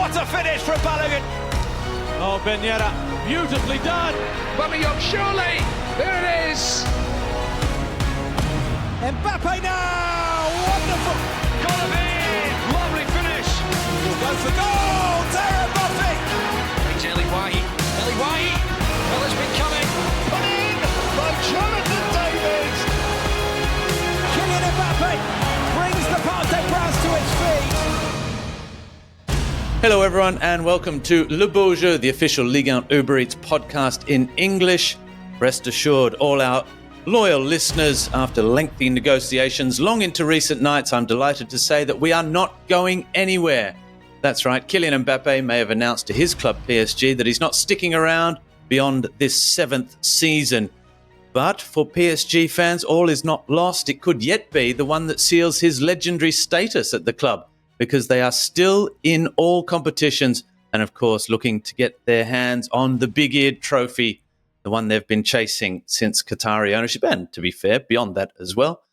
What a finish from Balogun. Oh, Benyera, beautifully done. Aubameyang, surely. There it is. Mbappé now. Wonderful. Gotta be. Lovely finish. He'll go for goal. Terry Mbappé. It's Eli Wahi. Well, it's been coming. Put in by Jonathan David. Kylian Mbappé brings the Parc des Princes to its feet. Hello everyone and welcome to Le Beau Jeu, the official Ligue 1 Uber Eats podcast in English. Rest assured, all our loyal listeners, after lengthy negotiations long into recent nights, I'm delighted to say that we are not going anywhere. That's right, Kylian Mbappé may have announced to his club PSG that he's not sticking around beyond this 7th season. But for PSG fans, all is not lost. It could yet be the one that seals his legendary status at the club, because they are still in all competitions and, of course, looking to get their hands on the big-eared trophy, the one they've been chasing since Qatari ownership, and, to be fair, beyond that as well,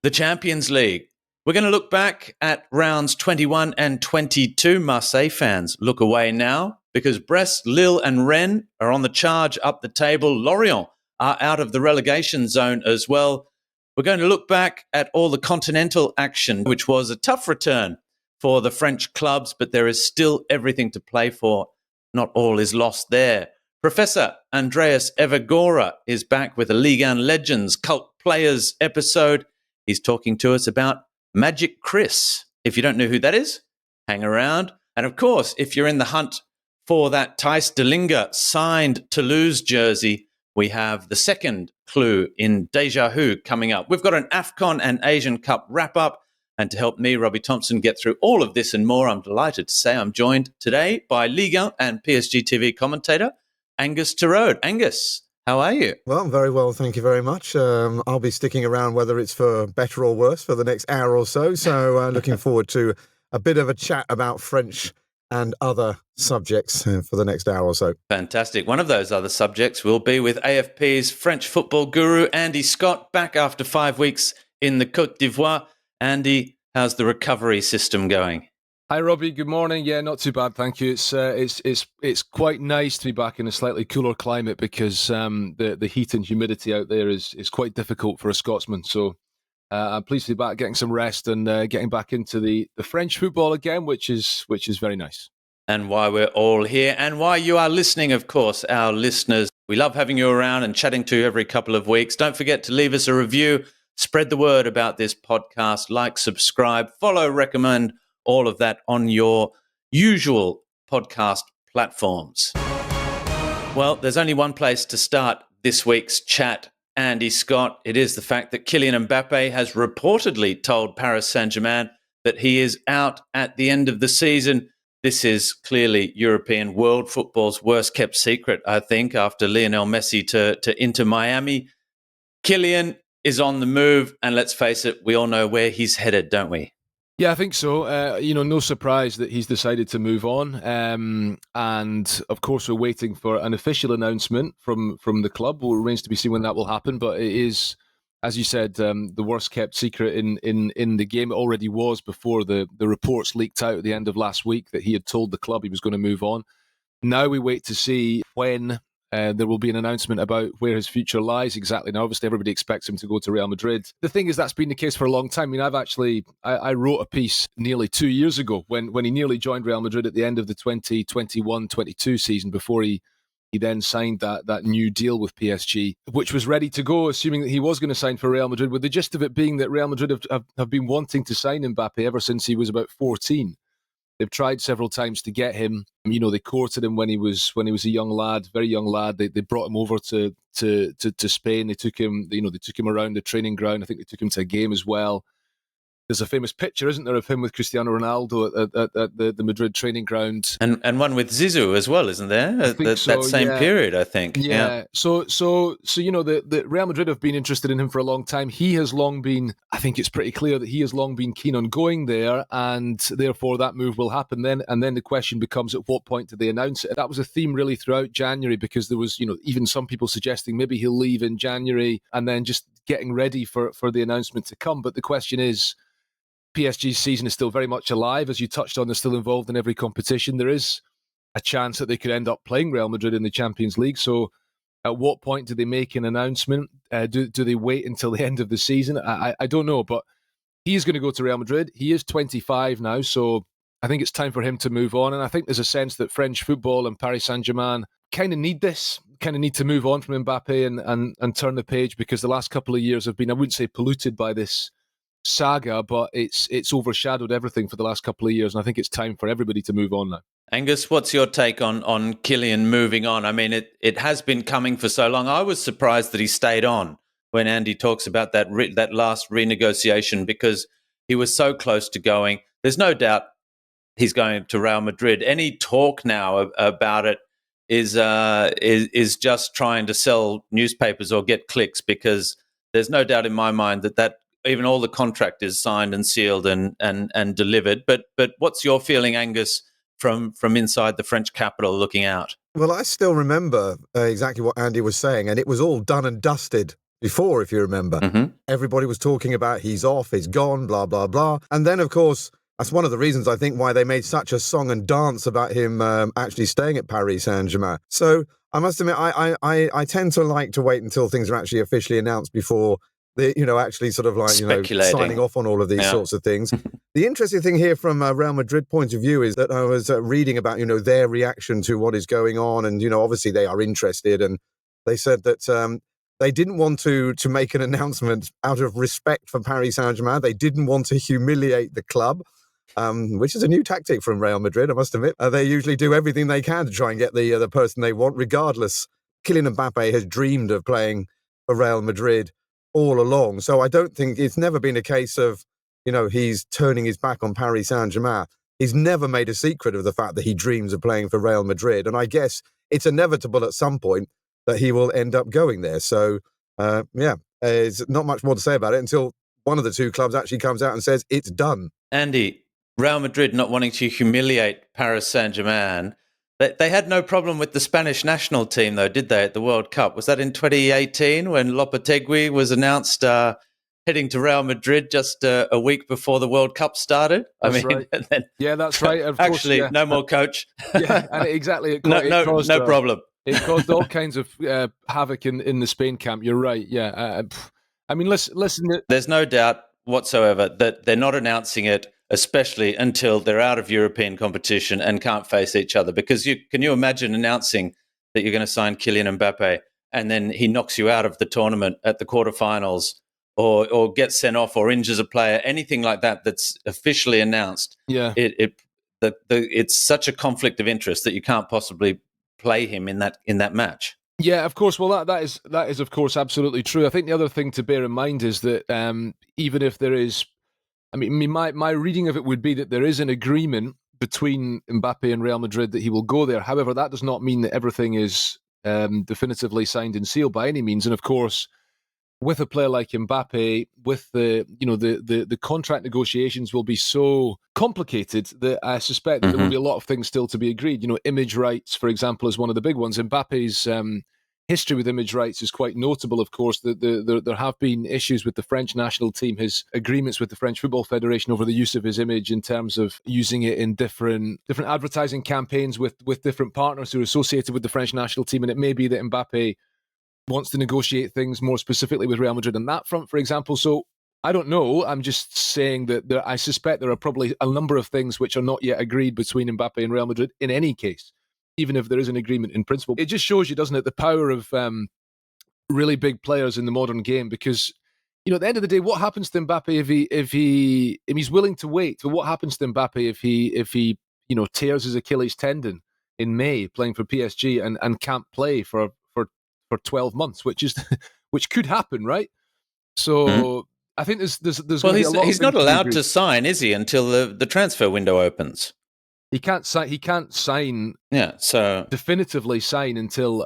the Champions League. We're going to look back at rounds 21 and 22. Marseille fans, look away now, because Brest, Lille and Rennes are on the charge up the table. Lorient are out of the relegation zone as well. We're going to look back at all the continental action, which was a tough return for the French clubs, but there is still everything to play for. Not all is lost there. Professor Andreas Evagora is back with a Ligue 1 Legends Cult Players episode. He's talking to us about Magic Chris. If you don't know who that is, hang around. And of course, if you're in the hunt for that Thijs de Linger signed Toulouse jersey, we have the second clue in Deja Vu coming up. We've got an Afcon and Asian Cup wrap-up. And to help me, Robbie Thompson, get through all of this and more, I'm delighted to say I'm joined today by Ligue 1 and PSG TV commentator Angus Turode. Angus, how are you? Well, very well, thank you very much. I'll be sticking around, whether it's for better or worse, for the next hour or so. So looking forward to a bit of a chat about French and other subjects for the next hour or so. Fantastic. One of those other subjects will be with AFP's French football guru, Andy Scott, back after 5 weeks in the Côte d'Ivoire. Andy, how's the recovery system going? Hi, Robbie. Good morning. Yeah, not too bad, thank you. It's quite nice to be back in a slightly cooler climate, because the heat and humidity out there is quite difficult for a Scotsman. So I'm pleased to be back, getting some rest and getting back into the French football again, which is very nice. And why we're all here, and why you are listening, of course, our listeners. We love having you around and chatting to you every couple of weeks. Don't forget to leave us a review. Spread the word about this podcast, like, subscribe, follow, recommend, all of that on your usual podcast platforms. Well, there's only one place to start this week's chat, Andy Scott. It is the fact that Kylian Mbappé has reportedly told Paris Saint-Germain that he is out at the end of the season. This is clearly European world football's worst kept secret, I think, after Lionel Messi to Inter Miami. Kylian is on the move, and let's face it, we all know where he's headed, don't we? Yeah, I think so. No surprise that he's decided to move on. And of course, we're waiting for an official announcement from the club. It remains to be seen when that will happen. But it is, as you said, the worst kept secret in the game. It already was before the reports leaked out at the end of last week that he had told the club he was going to move on. Now we wait to see when there will be an announcement about where his future lies exactly. Now, obviously, everybody expects him to go to Real Madrid. The thing is, that's been the case for a long time. I mean, I wrote a piece nearly 2 years ago when he nearly joined Real Madrid at the end of the 2021-22 season, before he then signed that new deal with PSG, which was ready to go, assuming that he was going to sign for Real Madrid, with the gist of it being that Real Madrid have been wanting to sign Mbappé ever since he was about 14. They've tried several times to get him. They courted him when he was a young lad, very young lad. They brought him over to Spain. They took him, they took him around the training ground. I think they took him to a game as well. There's a famous picture, isn't there, of him with Cristiano Ronaldo at the Madrid training ground. And one with Zizou as well, isn't there? That same period, I think. Yeah. So the Real Madrid have been interested in him for a long time. He has long been, I think it's pretty clear that he has long been keen on going there, and therefore that move will happen then. And then the question becomes, at what point do they announce it? That was a theme really throughout January, because there was, even some people suggesting maybe he'll leave in January and then just getting ready for the announcement to come. But the question is, PSG's season is still very much alive. As you touched on, they're still involved in every competition. There is a chance that they could end up playing Real Madrid in the Champions League. So at what point do they make an announcement? Do they wait until the end of the season? I don't know, but he's going to go to Real Madrid. He is 25 now, so I think it's time for him to move on. And I think there's a sense that French football and Paris Saint-Germain kind of need this, kind of need to move on from Mbappé and turn the page, because the last couple of years have been, I wouldn't say polluted by this saga, but it's overshadowed everything for the last couple of years. And I think it's time for everybody to move on now. Angus, what's your take on Kylian moving on? I mean, it has been coming for so long. I was surprised that he stayed on when Andy talks about that last renegotiation, because he was so close to going. There's no doubt he's going to Real Madrid. Any talk now about it is just trying to sell newspapers or get clicks, because there's no doubt in my mind that even all the contract is signed and sealed and delivered. But what's your feeling, Angus, from inside the French capital looking out? Well, I still remember exactly what Andy was saying, and it was all done and dusted before, if you remember. Mm-hmm. Everybody was talking about he's off, he's gone, blah, blah, blah. And then, of course, that's one of the reasons, I think, why they made such a song and dance about him actually staying at Paris Saint-Germain. So I must admit, I tend to like to wait until things are actually officially announced before they, actually sort of like, signing off on all of these sorts of things. The interesting thing here from a Real Madrid point of view is that I was reading about, their reaction to what is going on. And, obviously they are interested. And they said that they didn't want to make an announcement out of respect for Paris Saint-Germain. They didn't want to humiliate the club, which is a new tactic from Real Madrid, I must admit. They usually do everything they can to try and get the person they want, regardless. Kylian Mbappé has dreamed of playing for Real Madrid all along. So I don't think it's never been a case of, he's turning his back on Paris Saint-Germain. He's never made a secret of the fact that he dreams of playing for Real Madrid. And I guess it's inevitable at some point that he will end up going there. So, there's not much more to say about it until one of the two clubs actually comes out and says it's done. Andy, Real Madrid not wanting to humiliate Paris Saint-Germain. They had no problem with the Spanish national team, though, did they, at the World Cup? Was that in 2018 when Lopetegui was announced heading to Real Madrid just a week before the World Cup started? That's right. Yeah, that's right. Of actually, course, no more coach. Yeah, and exactly. No problem. It caused all kinds of havoc in the Spain camp. You're right. Yeah. I mean, listen. There's no doubt whatsoever that they're not announcing it, especially until they're out of European competition and can't face each other. Because can you imagine announcing that you're going to sign Kylian Mbappé and then he knocks you out of the tournament at the quarterfinals, or gets sent off or injures a player, anything like that that's officially announced? Yeah. It's such a conflict of interest that you can't possibly play him in that match. Yeah, of course. Well, that is of course absolutely true. I think the other thing to bear in mind is that even if there is, I mean, my reading of it would be that there is an agreement between Mbappé and Real Madrid that he will go there. However, that does not mean that everything is definitively signed and sealed by any means. And of course, with a player like Mbappé, with the contract negotiations will be so complicated that I suspect that there will be a lot of things still to be agreed. Image rights, for example, is one of the big ones. Mbappé's history with image rights is quite notable, of course. There have been issues with the French national team, his agreements with the French Football Federation over the use of his image in terms of using it in different advertising campaigns with different partners who are associated with the French national team. And it may be that Mbappé wants to negotiate things more specifically with Real Madrid on that front, for example. So I don't know. I'm just saying that I suspect there are probably a number of things which are not yet agreed between Mbappé and Real Madrid in any case, even if there is an agreement in principle. It just shows you, doesn't it, the power of really big players in the modern game, because, at the end of the day, what happens to Mbappé if he's willing to wait? But what happens to Mbappé if he tears his Achilles tendon in May playing for PSG and can't play for 12 months, which could happen, right? So I think there's well, going to be a lot. He's not allowed to sign, is he, until the transfer window opens? He can't sign. Yeah, so definitively sign until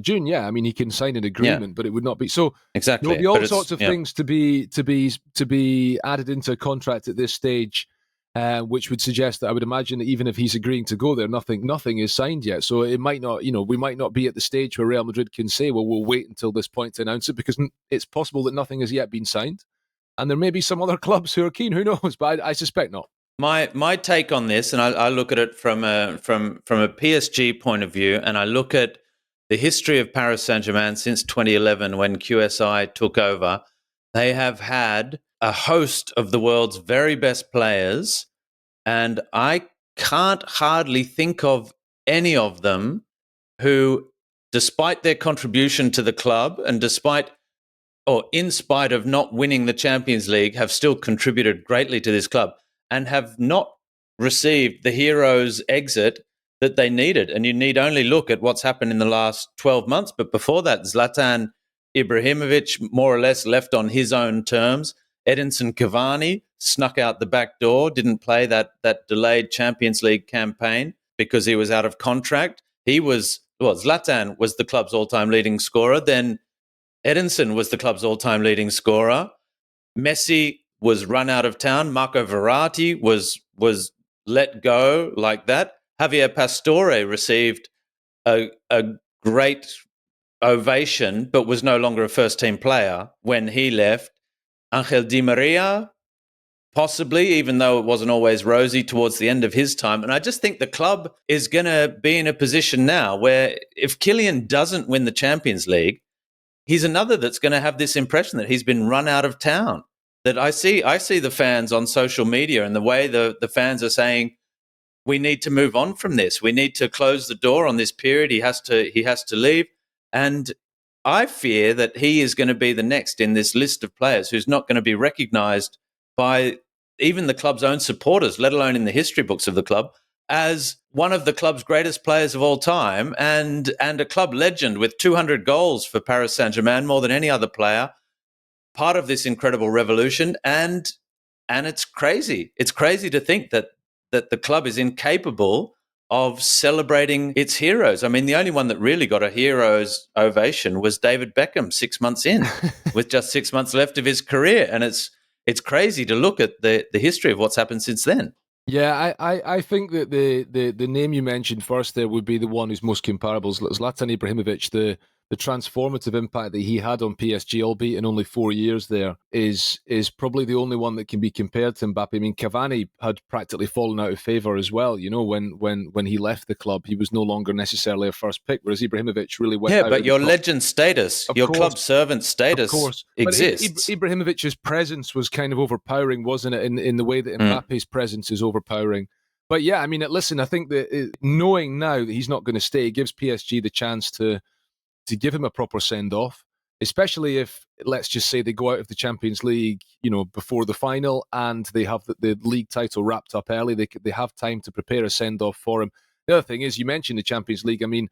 June. Yeah, I mean he can sign an agreement, but it would not be so. Exactly, there will be all sorts of things to be added into a contract at this stage, which would suggest that I would imagine that even if he's agreeing to go there, nothing is signed yet. So it might not, we might not be at the stage where Real Madrid can say, well, we'll wait until this point to announce it, because it's possible that nothing has yet been signed. And there may be some other clubs who are keen. Who knows? But I suspect not. My take on this, and I look at it from a PSG point of view, and I look at the history of Paris Saint-Germain since 2011 when QSI took over. They have had a host of the world's very best players, and I can't hardly think of any of them who, despite their contribution to the club and in spite of not winning the Champions League, have still contributed greatly to this club and have not received the hero's exit that they needed. And you need only look at what's happened in the last 12 months. But before that, Zlatan Ibrahimovic more or less left on his own terms. Edinson Cavani snuck out the back door, didn't play that delayed Champions League campaign because he was out of contract. Zlatan was the club's all-time leading scorer. Then Edinson was the club's all-time leading scorer. Messi was run out of town. Marco Verratti was let go like that. Javier Pastore received a great ovation, but was no longer a first-team player when he left. Angel Di Maria, possibly, even though it wasn't always rosy towards the end of his time. And I just think the club is going to be in a position now where if Kylian doesn't win the Champions League, he's another that's going to have this impression that he's been run out of town. That I see the fans on social media and the way the fans are saying, we need to move on from this. We need to close the door on this period. He has to leave. And I fear that he is going to be the next in this list of players who's not going to be recognised by even the club's own supporters, let alone in the history books of the club, as one of the club's greatest players of all time and a club legend with 200 goals for Paris Saint-Germain, more than any other player, part of this incredible revolution. And it's crazy. It's crazy to think that the club is incapable of celebrating its heroes. I mean, the only one that really got a hero's ovation was David Beckham 6 months in, with just 6 months left of his career. And it's crazy to look at the history of what's happened since then. Yeah, I think that the name you mentioned first there would be the one who's most comparable. Zlatan Ibrahimovic, the transformative impact that he had on PSG, albeit in only 4 years there, is probably the only one that can be compared to Mbappé. I mean, Cavani had practically fallen out of favour as well. You know, when he left the club, he was no longer necessarily a first pick, whereas Ibrahimovic really went out. Yeah, but your legend status, your club servant status exists. But Ibrahimovic's presence was kind of overpowering, wasn't it, in the way that Mbappe's presence is overpowering. But yeah, I mean, listen, I think that knowing now that he's not going to stay gives PSG the chance to give him a proper send-off, especially if, let's just say, they go out of the Champions League, you know, before the final and they have the league title wrapped up early. They have time to prepare a send-off for him. The other thing is, you mentioned the Champions League. I mean,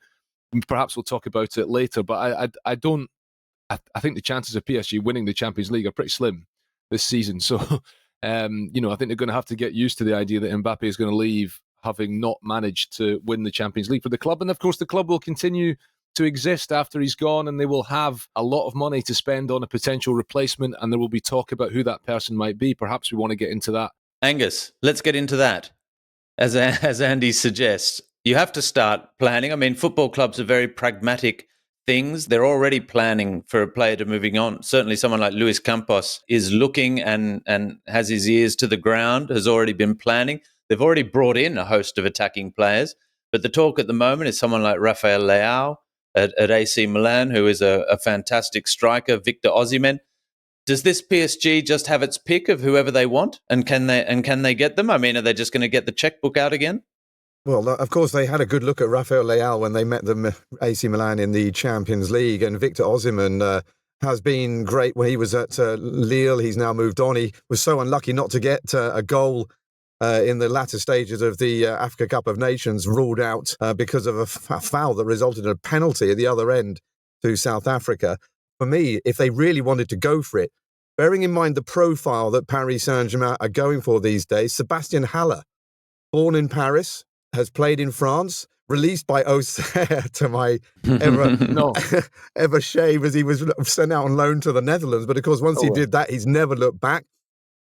perhaps we'll talk about it later, but I think the chances of PSG winning the Champions League are pretty slim this season. So, you know, I think they're going to have to get used to the idea that Mbappé is going to leave having not managed to win the Champions League for the club. And of course, the club will continue to exist after he's gone, and they will have a lot of money to spend on a potential replacement, and there will be talk about who that person might be. Perhaps we want to get into that. Angus, let's get into that. As Andy suggests, you have to start planning. I mean, football clubs are very pragmatic things. They're already planning for a player to moving on. Certainly someone like Luis Campos is looking and has his ears to the ground, has already been planning. They've already brought in a host of attacking players, but the talk at the moment is someone like Rafael Leao at AC Milan, who is a fantastic striker, Victor Osimhen. Does this PSG just have its pick of whoever they want, and can they get them? I mean, are they just going to get the checkbook out again? Well, of course, they had a good look at Rafael Leao when they met them, AC Milan, in the Champions League, and Victor Osimhen has been great when he was at Lille. He's now moved on. He was so unlucky not to get a goal in the latter stages of the Africa Cup of Nations, ruled out because of a foul that resulted in a penalty at the other end to South Africa. For me, if they really wanted to go for it, bearing in mind the profile that Paris Saint-Germain are going for these days, Sebastian Haller, born in Paris, has played in France, released by Auxerre to my ever shame, as he was sent out on loan to the Netherlands. But of course, once he did that, he's never looked back.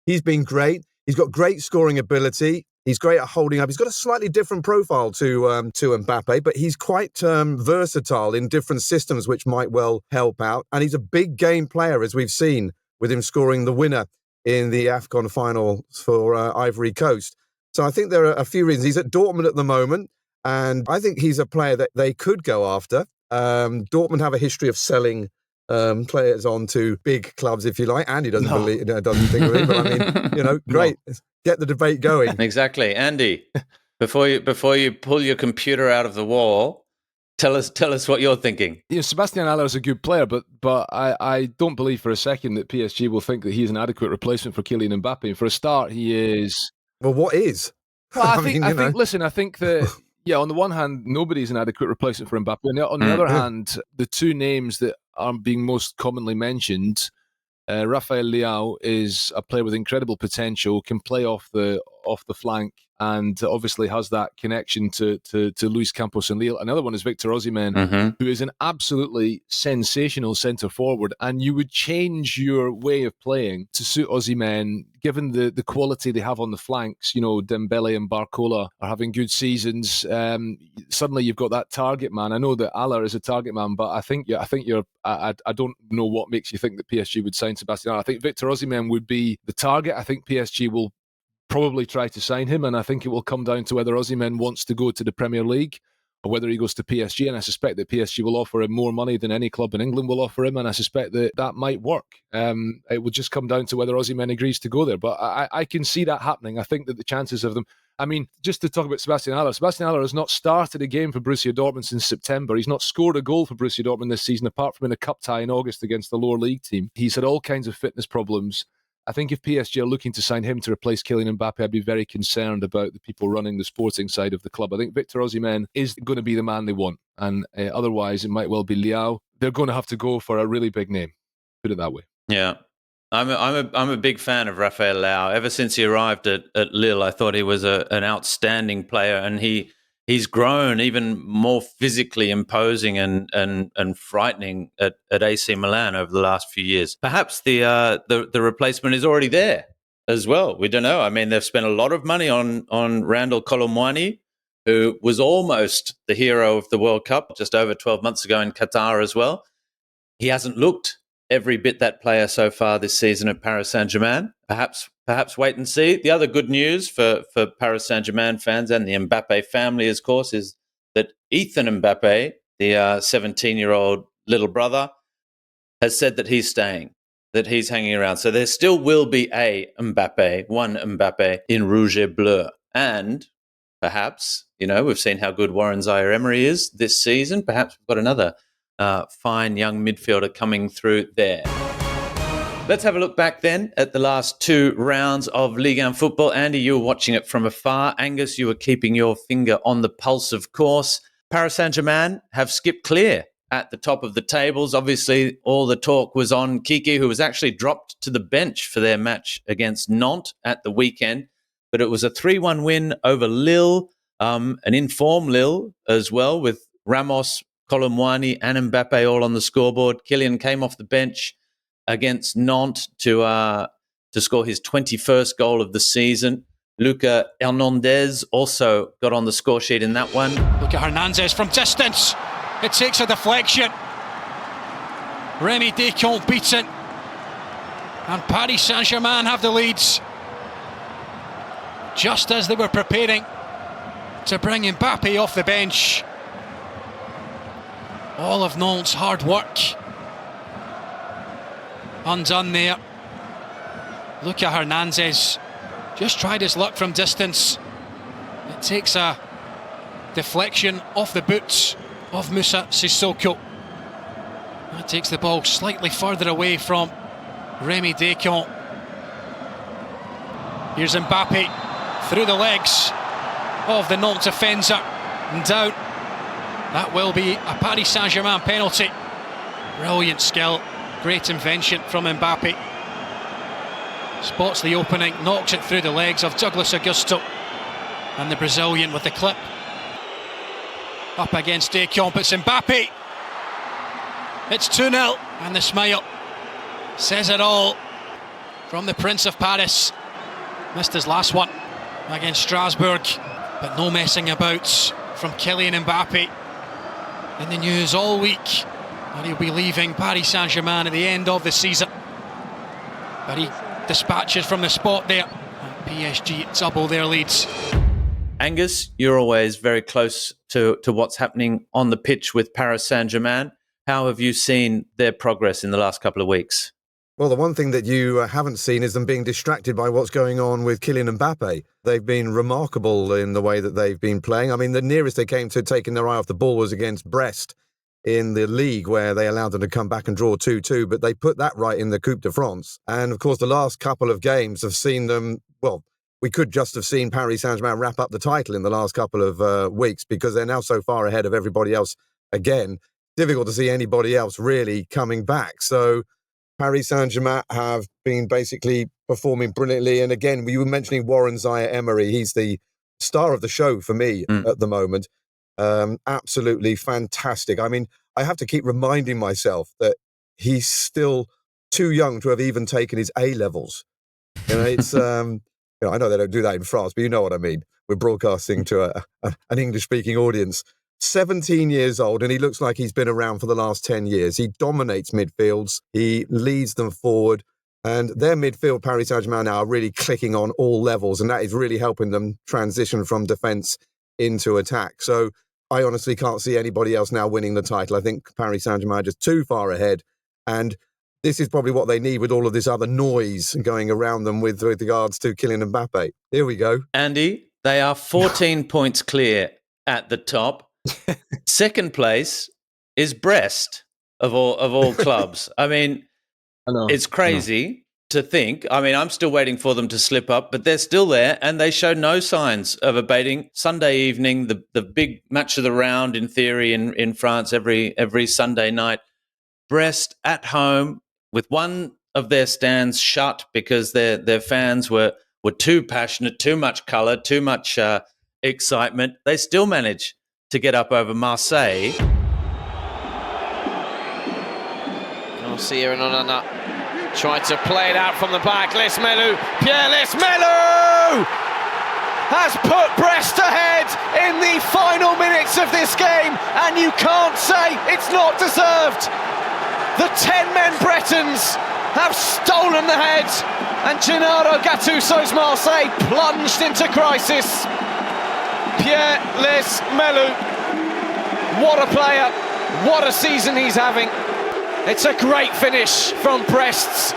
He's been great. He's got great scoring ability. He's great at holding up. He's got a slightly different profile to Mbappé, but he's quite versatile in different systems, which might well help out. And he's a big game player, as we've seen with him scoring the winner in the Afcon final for Ivory Coast. So I think there are a few reasons. He's at Dortmund at the moment, and I think he's a player that they could go after. Dortmund have a history of selling players on to big clubs, if you like. Andy doesn't doesn't think of it, but I mean, great. No. Get the debate going. Exactly. Andy, before you pull your computer out of the wall, tell us what you're thinking. Sebastian Haller is a good player, but I don't believe for a second that PSG will think that he's an adequate replacement for Kylian Mbappé. And for a start, he is. Well, what is? Well, I think that, on the one hand, nobody's an adequate replacement for Mbappé. On the other hand, the two names that are being most commonly mentioned, Rafael Leao is a player with incredible potential, can play off the flank, and obviously has that connection to Luis Campos and Lille. Another one is Victor Osimhen, who is an absolutely sensational centre forward, and you would change your way of playing to suit Osimhen, given the quality they have on the flanks. Dembele and Barcola are having good seasons. Suddenly you've got that target man. I know that Haller is a target man, but I don't know what makes you think that PSG would sign Sebastian Haller. I think Victor Osimhen would be the target. I think PSG will probably try to sign him, and I think it will come down to whether Osimhen wants to go to the Premier League or whether he goes to PSG, and I suspect that PSG will offer him more money than any club in England will offer him, and I suspect that might work. It would just come down to whether Osimhen agrees to go there, but I can see that happening. I think that the chances of them... I mean, just to talk about Sebastian Haller has not started a game for Borussia Dortmund since September. He's not scored a goal for Borussia Dortmund this season, apart from in a cup tie in August against the lower league team. He's had all kinds of fitness problems. I think if PSG are looking to sign him to replace Kylian Mbappé, I'd be very concerned about the people running the sporting side of the club. I think Victor Osimhen is going to be the man they want, and otherwise it might well be Leao. They're going to have to go for a really big name. Put it that way. Yeah, I'm a big fan of Rafael Leao. Ever since he arrived at Lille, I thought he was an outstanding player, and he's grown even more physically imposing and frightening at AC Milan over the last few years. Perhaps the replacement is already there as well. We don't know. I mean, they've spent a lot of money on Randall Kolo Muani, who was almost the hero of the World Cup just over 12 months ago in Qatar as well. He hasn't looked every bit that player so far this season at Paris Saint-Germain. Perhaps wait and see. The other good news for Paris Saint-Germain fans and the Mbappé family, of course, is that Ethan Mbappé, the 17-year-old little brother, has said that he's staying, that he's hanging around. So there still will be one Mbappé in Rouge et Bleu. And perhaps, we've seen how good Warren Zaire-Emery is this season. Perhaps we've got another fine young midfielder coming through there. Let's have a look back then at the last two rounds of Ligue 1 football. Andy, you were watching it from afar. Angus, you were keeping your finger on the pulse, of course. Paris Saint-Germain have skipped clear at the top of the tables. Obviously, all the talk was on Kiki, who was actually dropped to the bench for their match against Nantes at the weekend. But it was a 3-1 win over Lille, an in-form Lille as well, with Ramos, Kolo Muani and Mbappé all on the scoreboard. Kylian came off the bench against Nantes to score his 21st goal of the season. Luca Hernandez also got on the score sheet in that one. Look at Hernandez from distance. It takes a deflection. Remy Descamps beats it. And Paris Saint-Germain have the leads. Just as they were preparing to bring Mbappé off the bench. All of Nantes' hard work undone there. Look at Hernandez. Just tried his luck from distance. It takes a deflection off the boots of Moussa Sissoko. That takes the ball slightly further away from Remy Descamps. Here's Mbappé through the legs of the Nantes defender and down. That will be a Paris Saint-Germain penalty. Brilliant skill, great invention from Mbappé. Spots the opening, knocks it through the legs of Douglas Augusto. And the Brazilian with the clip. Up against Descamps, it's Mbappé. It's 2-0, and the smile says it all from the Prince of Paris. Missed his last one against Strasbourg, but no messing about from Kylian Mbappé. In the news all week that he'll be leaving Paris Saint-Germain at the end of the season. But he dispatches from the spot there. And PSG double their leads. Angus, you're always very close to what's happening on the pitch with Paris Saint-Germain. How have you seen their progress in the last couple of weeks? Well, the one thing that you haven't seen is them being distracted by what's going on with Kylian Mbappé. They've been remarkable in the way that they've been playing. I mean, the nearest they came to taking their eye off the ball was against Brest in the Ligue, where they allowed them to come back and draw 2-2, but they put that right in the Coupe de France. And, of course, the last couple of games have seen them, well, we could just have seen Paris Saint-Germain wrap up the title in the last couple of weeks because they're now so far ahead of everybody else again. Difficult to see anybody else really coming back. So Paris Saint-Germain have been basically performing brilliantly. And again, you were mentioning Warren Zaire-Emery. He's the star of the show for me at the moment. Absolutely fantastic. I mean, I have to keep reminding myself that he's still too young to have even taken his A-levels. You know, it's... I know they don't do that in France, but you know what I mean. We're broadcasting to an English-speaking audience. 17 years old, and he looks like he's been around for the last 10 years. He dominates midfields. He leads them forward. And their midfield, Paris Saint-Germain, now are really clicking on all levels, and that is really helping them transition from defence into attack. So I honestly can't see anybody else now winning the title. I think Paris Saint-Germain are just too far ahead. And this is probably what they need with all of this other noise going around them with regards to Kylian Mbappé. Here we go. Andy, they are 14 points clear at the top. Second place is Brest of all clubs. I mean, it's crazy to think. I mean, I'm still waiting for them to slip up, but they're still there and they show no signs of abating. Sunday evening, the big match of the round in theory in France every Sunday night. Brest at home with one of their stands shut because their fans were too passionate, too much colour, too much excitement. They still manage to get up over Marseille. Garcia and Onana tried to play it out from the back. Pierre Lesmelou has put Brest ahead in the final minutes of this game, and you can't say it's not deserved. The 10-men Bretons have stolen the head, and Gennaro Gattuso's Marseille plunged into crisis. Pierre Lesmelou, what a player, what a season he's having. It's a great finish from Brest's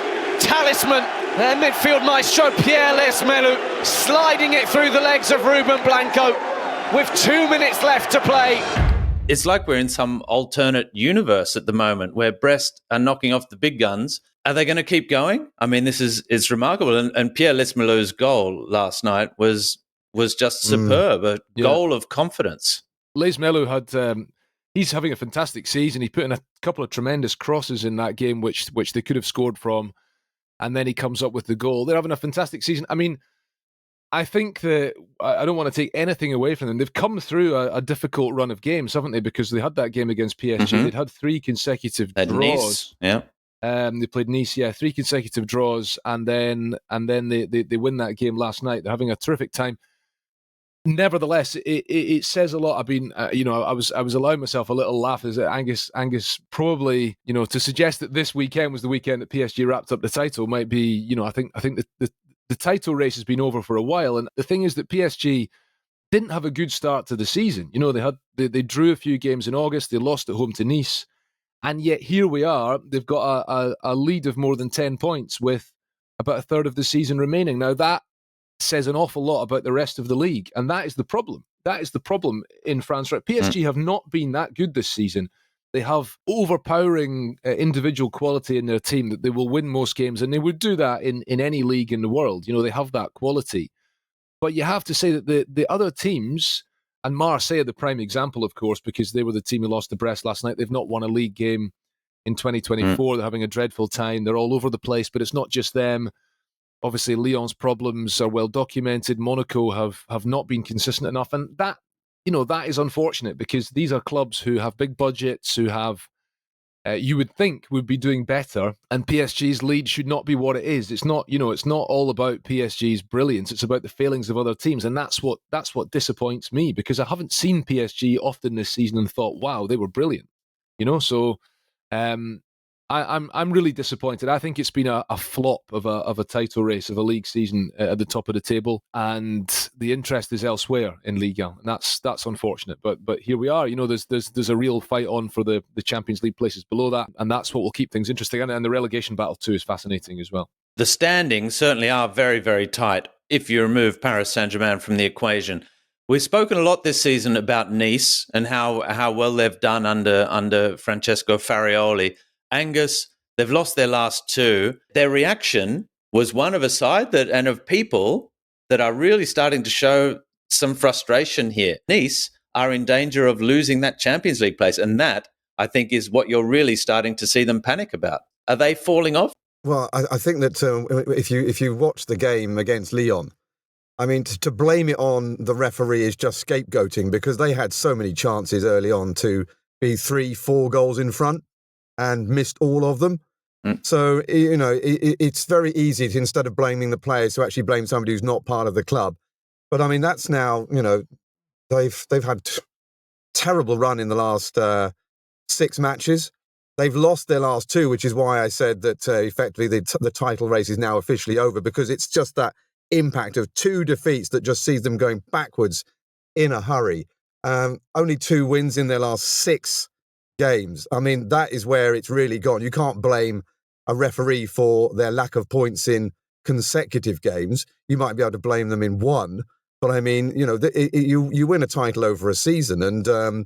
talisman, their midfield maestro Pierre Lesmelou, sliding it through the legs of Ruben Blanco with 2 minutes left to play. It's like we're in some alternate universe at the moment where Brest are knocking off the big guns. Are they going to keep going? I mean, this is remarkable. And Pierre Lesmelou's goal last night was just superb, a goal of confidence. Lesmelou had... he's having a fantastic season. He put in a couple of tremendous crosses in that game, which they could have scored from, and then he comes up with the goal. They're having a fantastic season. I mean, I think that I don't want to take anything away from them. They've come through a difficult run of games, haven't they? Because they had that game against PSG. Mm-hmm. They'd had 3 consecutive draws. Nice. Yeah. They played Nice, 3 consecutive draws, and then they win that game last night. They're having a terrific time. Nevertheless, it says a lot. I've been, I was allowing myself a little laugh as Angus probably, to suggest that this weekend was the weekend that PSG wrapped up the title might be, I think the title race has been over for a while. And the thing is that PSG didn't have a good start to the season. They drew a few games in August. They lost at home to Nice, and yet here we are. They've got a lead of more than 10 points with about a third of the season remaining. Now that says an awful lot about the rest of the league, and that is the problem. That is the problem in France. Right? PSG have not been that good this season. They have overpowering individual quality in their team that they will win most games, and they would do that in any league in the world. They have that quality. But you have to say that the other teams, and Marseille are the prime example, of course, because they were the team who lost to Brest last night. They've not won a league game in 2024. They're having a dreadful time. They're all over the place, but it's not just them. Obviously, Lyon's problems are well documented. Monaco have not been consistent enough. And that is unfortunate because these are clubs who have big budgets, who have, you would think, would be doing better. And PSG's lead should not be what it is. It's not, it's not all about PSG's brilliance. It's about the failings of other teams. And that's what disappoints me because I haven't seen PSG often this season and thought, wow, they were brilliant. So I'm really disappointed. I think it's been a flop of a title race, of a league season at the top of the table, and the interest is elsewhere in Ligue 1, and that's unfortunate. But here we are. There's a real fight on for the Champions League places below that, and that's what will keep things interesting. And the relegation battle too is fascinating as well. The standings certainly are very, very tight if you remove Paris Saint-Germain from the equation. We've spoken a lot this season about Nice and how well they've done under Francesco Farioli. Angus, they've lost their last two. Their reaction was one of a side and of people that are really starting to show some frustration here. Nice are in danger of losing that Champions League place, and that, I think, is what you're really starting to see them panic about. Are they falling off? Well, I think that if you watch the game against Lyon, I mean, to blame it on the referee is just scapegoating, because they had so many chances early on to be 3-4 goals in front and missed all of them. So, it's very easy to, instead of blaming the players, to actually blame somebody who's not part of the club. But I mean, that's now, they've had terrible run in the last 6 matches. They've lost their last 2, which is why I said that effectively the title race is now officially over, because it's just that impact of 2 defeats that just sees them going backwards in a hurry. Only 2 wins in their last 6 games. I mean, that is where it's really gone. You can't blame a referee for their lack of points in consecutive games. You might be able to blame them in one, but I mean, you win a title over a season. And the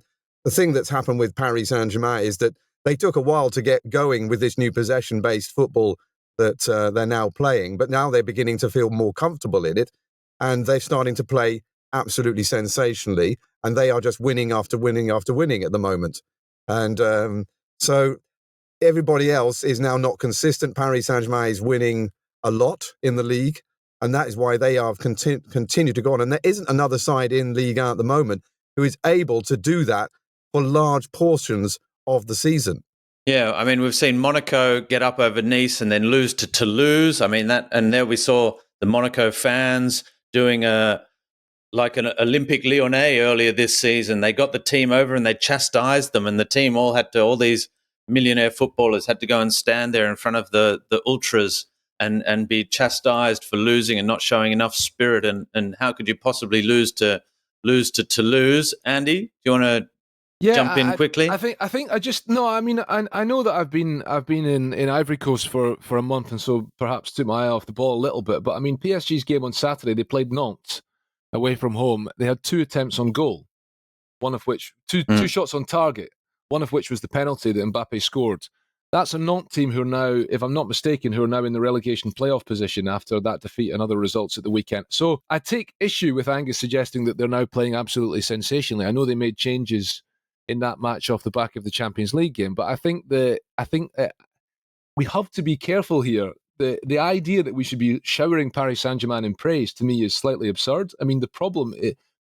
thing that's happened with Paris Saint-Germain is that they took a while to get going with this new possession-based football that they're now playing, but now they're beginning to feel more comfortable in it, and they're starting to play absolutely sensationally, and they are just winning after winning after winning at the moment. And so everybody else is now not consistent. Paris Saint-Germain is winning a lot in the league, and that is why they are continue to go on. And there isn't another side in Ligue 1 at the moment who is able to do that for large portions of the season. Yeah, I mean, we've seen Monaco get up over Nice and then lose to Toulouse. I mean, and there we saw the Monaco fans doing like an Olympique Lyonnais earlier this season. They got the team over and they chastised them, and the team all these millionaire footballers had to go and stand there in front of the ultras and be chastised for losing and not showing enough spirit. And how could you possibly lose to Toulouse? Andy, do you want to jump in quickly? I know that I've been in Ivory Coast for a month, and so perhaps took my eye off the ball a little bit. But I mean, PSG's game on Saturday, they played Nantes away from home. They had 2 attempts on goal, one of which two shots on target, one of which was the penalty that Mbappé scored. That's a Nantes team who are now, if I'm not mistaken, who are now in the relegation playoff position after that defeat and other results at the weekend. So I take issue with Angus suggesting that they're now playing absolutely sensationally. I know they made changes in that match off the back of the Champions League game, but I think we have to be careful here. The idea that we should be showering Paris Saint-Germain in praise, to me, is slightly absurd. I mean, the problem,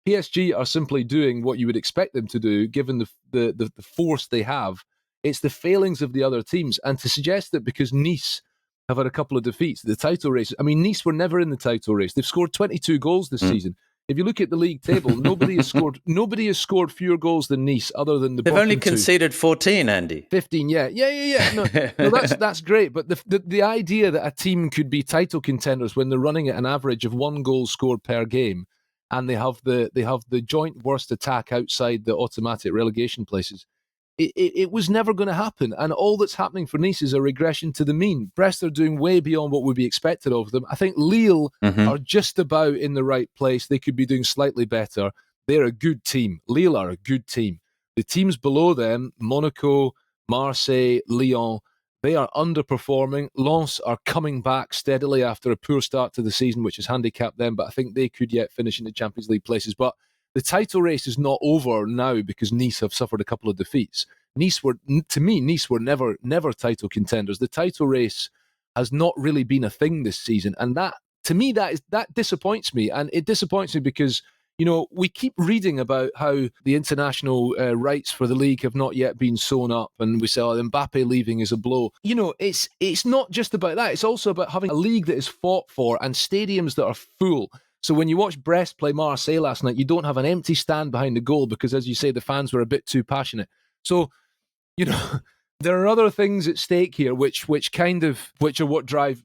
PSG are simply doing what you would expect them to do, given the force they have. It's the failings of the other teams. And to suggest that because Nice have had a couple of defeats, the title race, I mean, Nice were never in the title race. They've scored 22 goals this season. If you look at the league table, nobody has scored fewer goals than Nice, other than the They've bottom only 2. conceded 14, Andy. 15, yeah. No, that's great. But the idea that a team could be title contenders when they're running at an average of 1 goal scored per game, and they have the joint worst attack outside the automatic relegation places, it was never going to happen. And all that's happening for Nice is a regression to the mean. Brest are doing way beyond what would be expected of them. I think Lille are just about in the right place. They could be doing slightly better. They're a good team. Lille are a good team. The teams below them, Monaco, Marseille, Lyon, they are underperforming. Lens are coming back steadily after a poor start to the season, which has handicapped them, but I think they could yet finish in the Champions League places. But the title race is not over now because Nice have suffered a couple of defeats. Nice were never title contenders. The title race has not really been a thing this season, and that, to me, that disappoints me. And it disappoints me because, we keep reading about how the international rights for the league have not yet been sewn up, and we say, Mbappé leaving is a blow. It's not just about that. It's also about having a league that is fought for and stadiums that are full. So when you watch Brest play Marseille last night, you don't have an empty stand behind the goal because, as you say, the fans were a bit too passionate. So, There are other things at stake here, which are what drive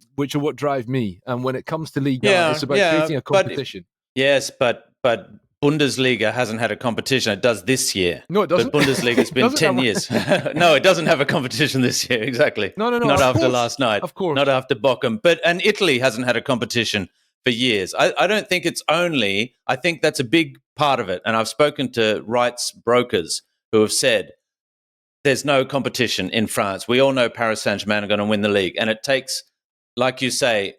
me. And when it comes to Ligue, it's about creating a competition. But Bundesliga hasn't had a competition. It does this year. No, it doesn't. But Bundesliga's been 10 years. No, it doesn't have a competition this year. Exactly. No. Not after last night. Of course. Not after Bochum. And Italy hasn't had a competition for years. I don't think it's only. I think that's a big part of it. And I've spoken to rights brokers who have said there's no competition in France. We all know Paris Saint-Germain are going to win the league. And it takes, like you say,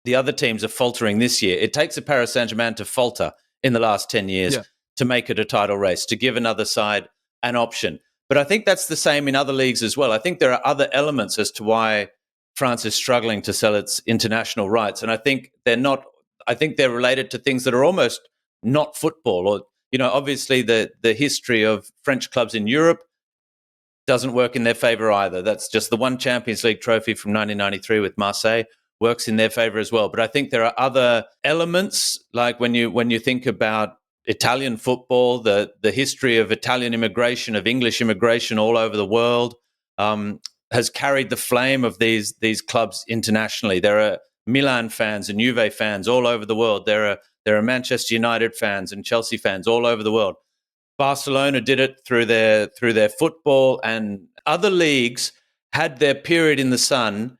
the other teams are faltering this year. It takes a Paris Saint-Germain to falter in the last 10 years to make it a title race, to give another side an option. But I think that's the same in other leagues as well. I think there are other elements as to why France is struggling to sell its international rights. And I think they're related to things that are almost not football. Or, obviously the history of French clubs in Europe doesn't work in their favor either. That's just the one Champions League trophy from 1993 with Marseille works in their favor as well. But I think there are other elements, like when you think about Italian football, the history of Italian immigration, of English immigration all over the world, has carried the flame of these clubs internationally. There are Milan fans and Juve fans all over the world. There are Manchester United fans and Chelsea fans all over the world. Barcelona did it through their football, and other leagues had their period in the sun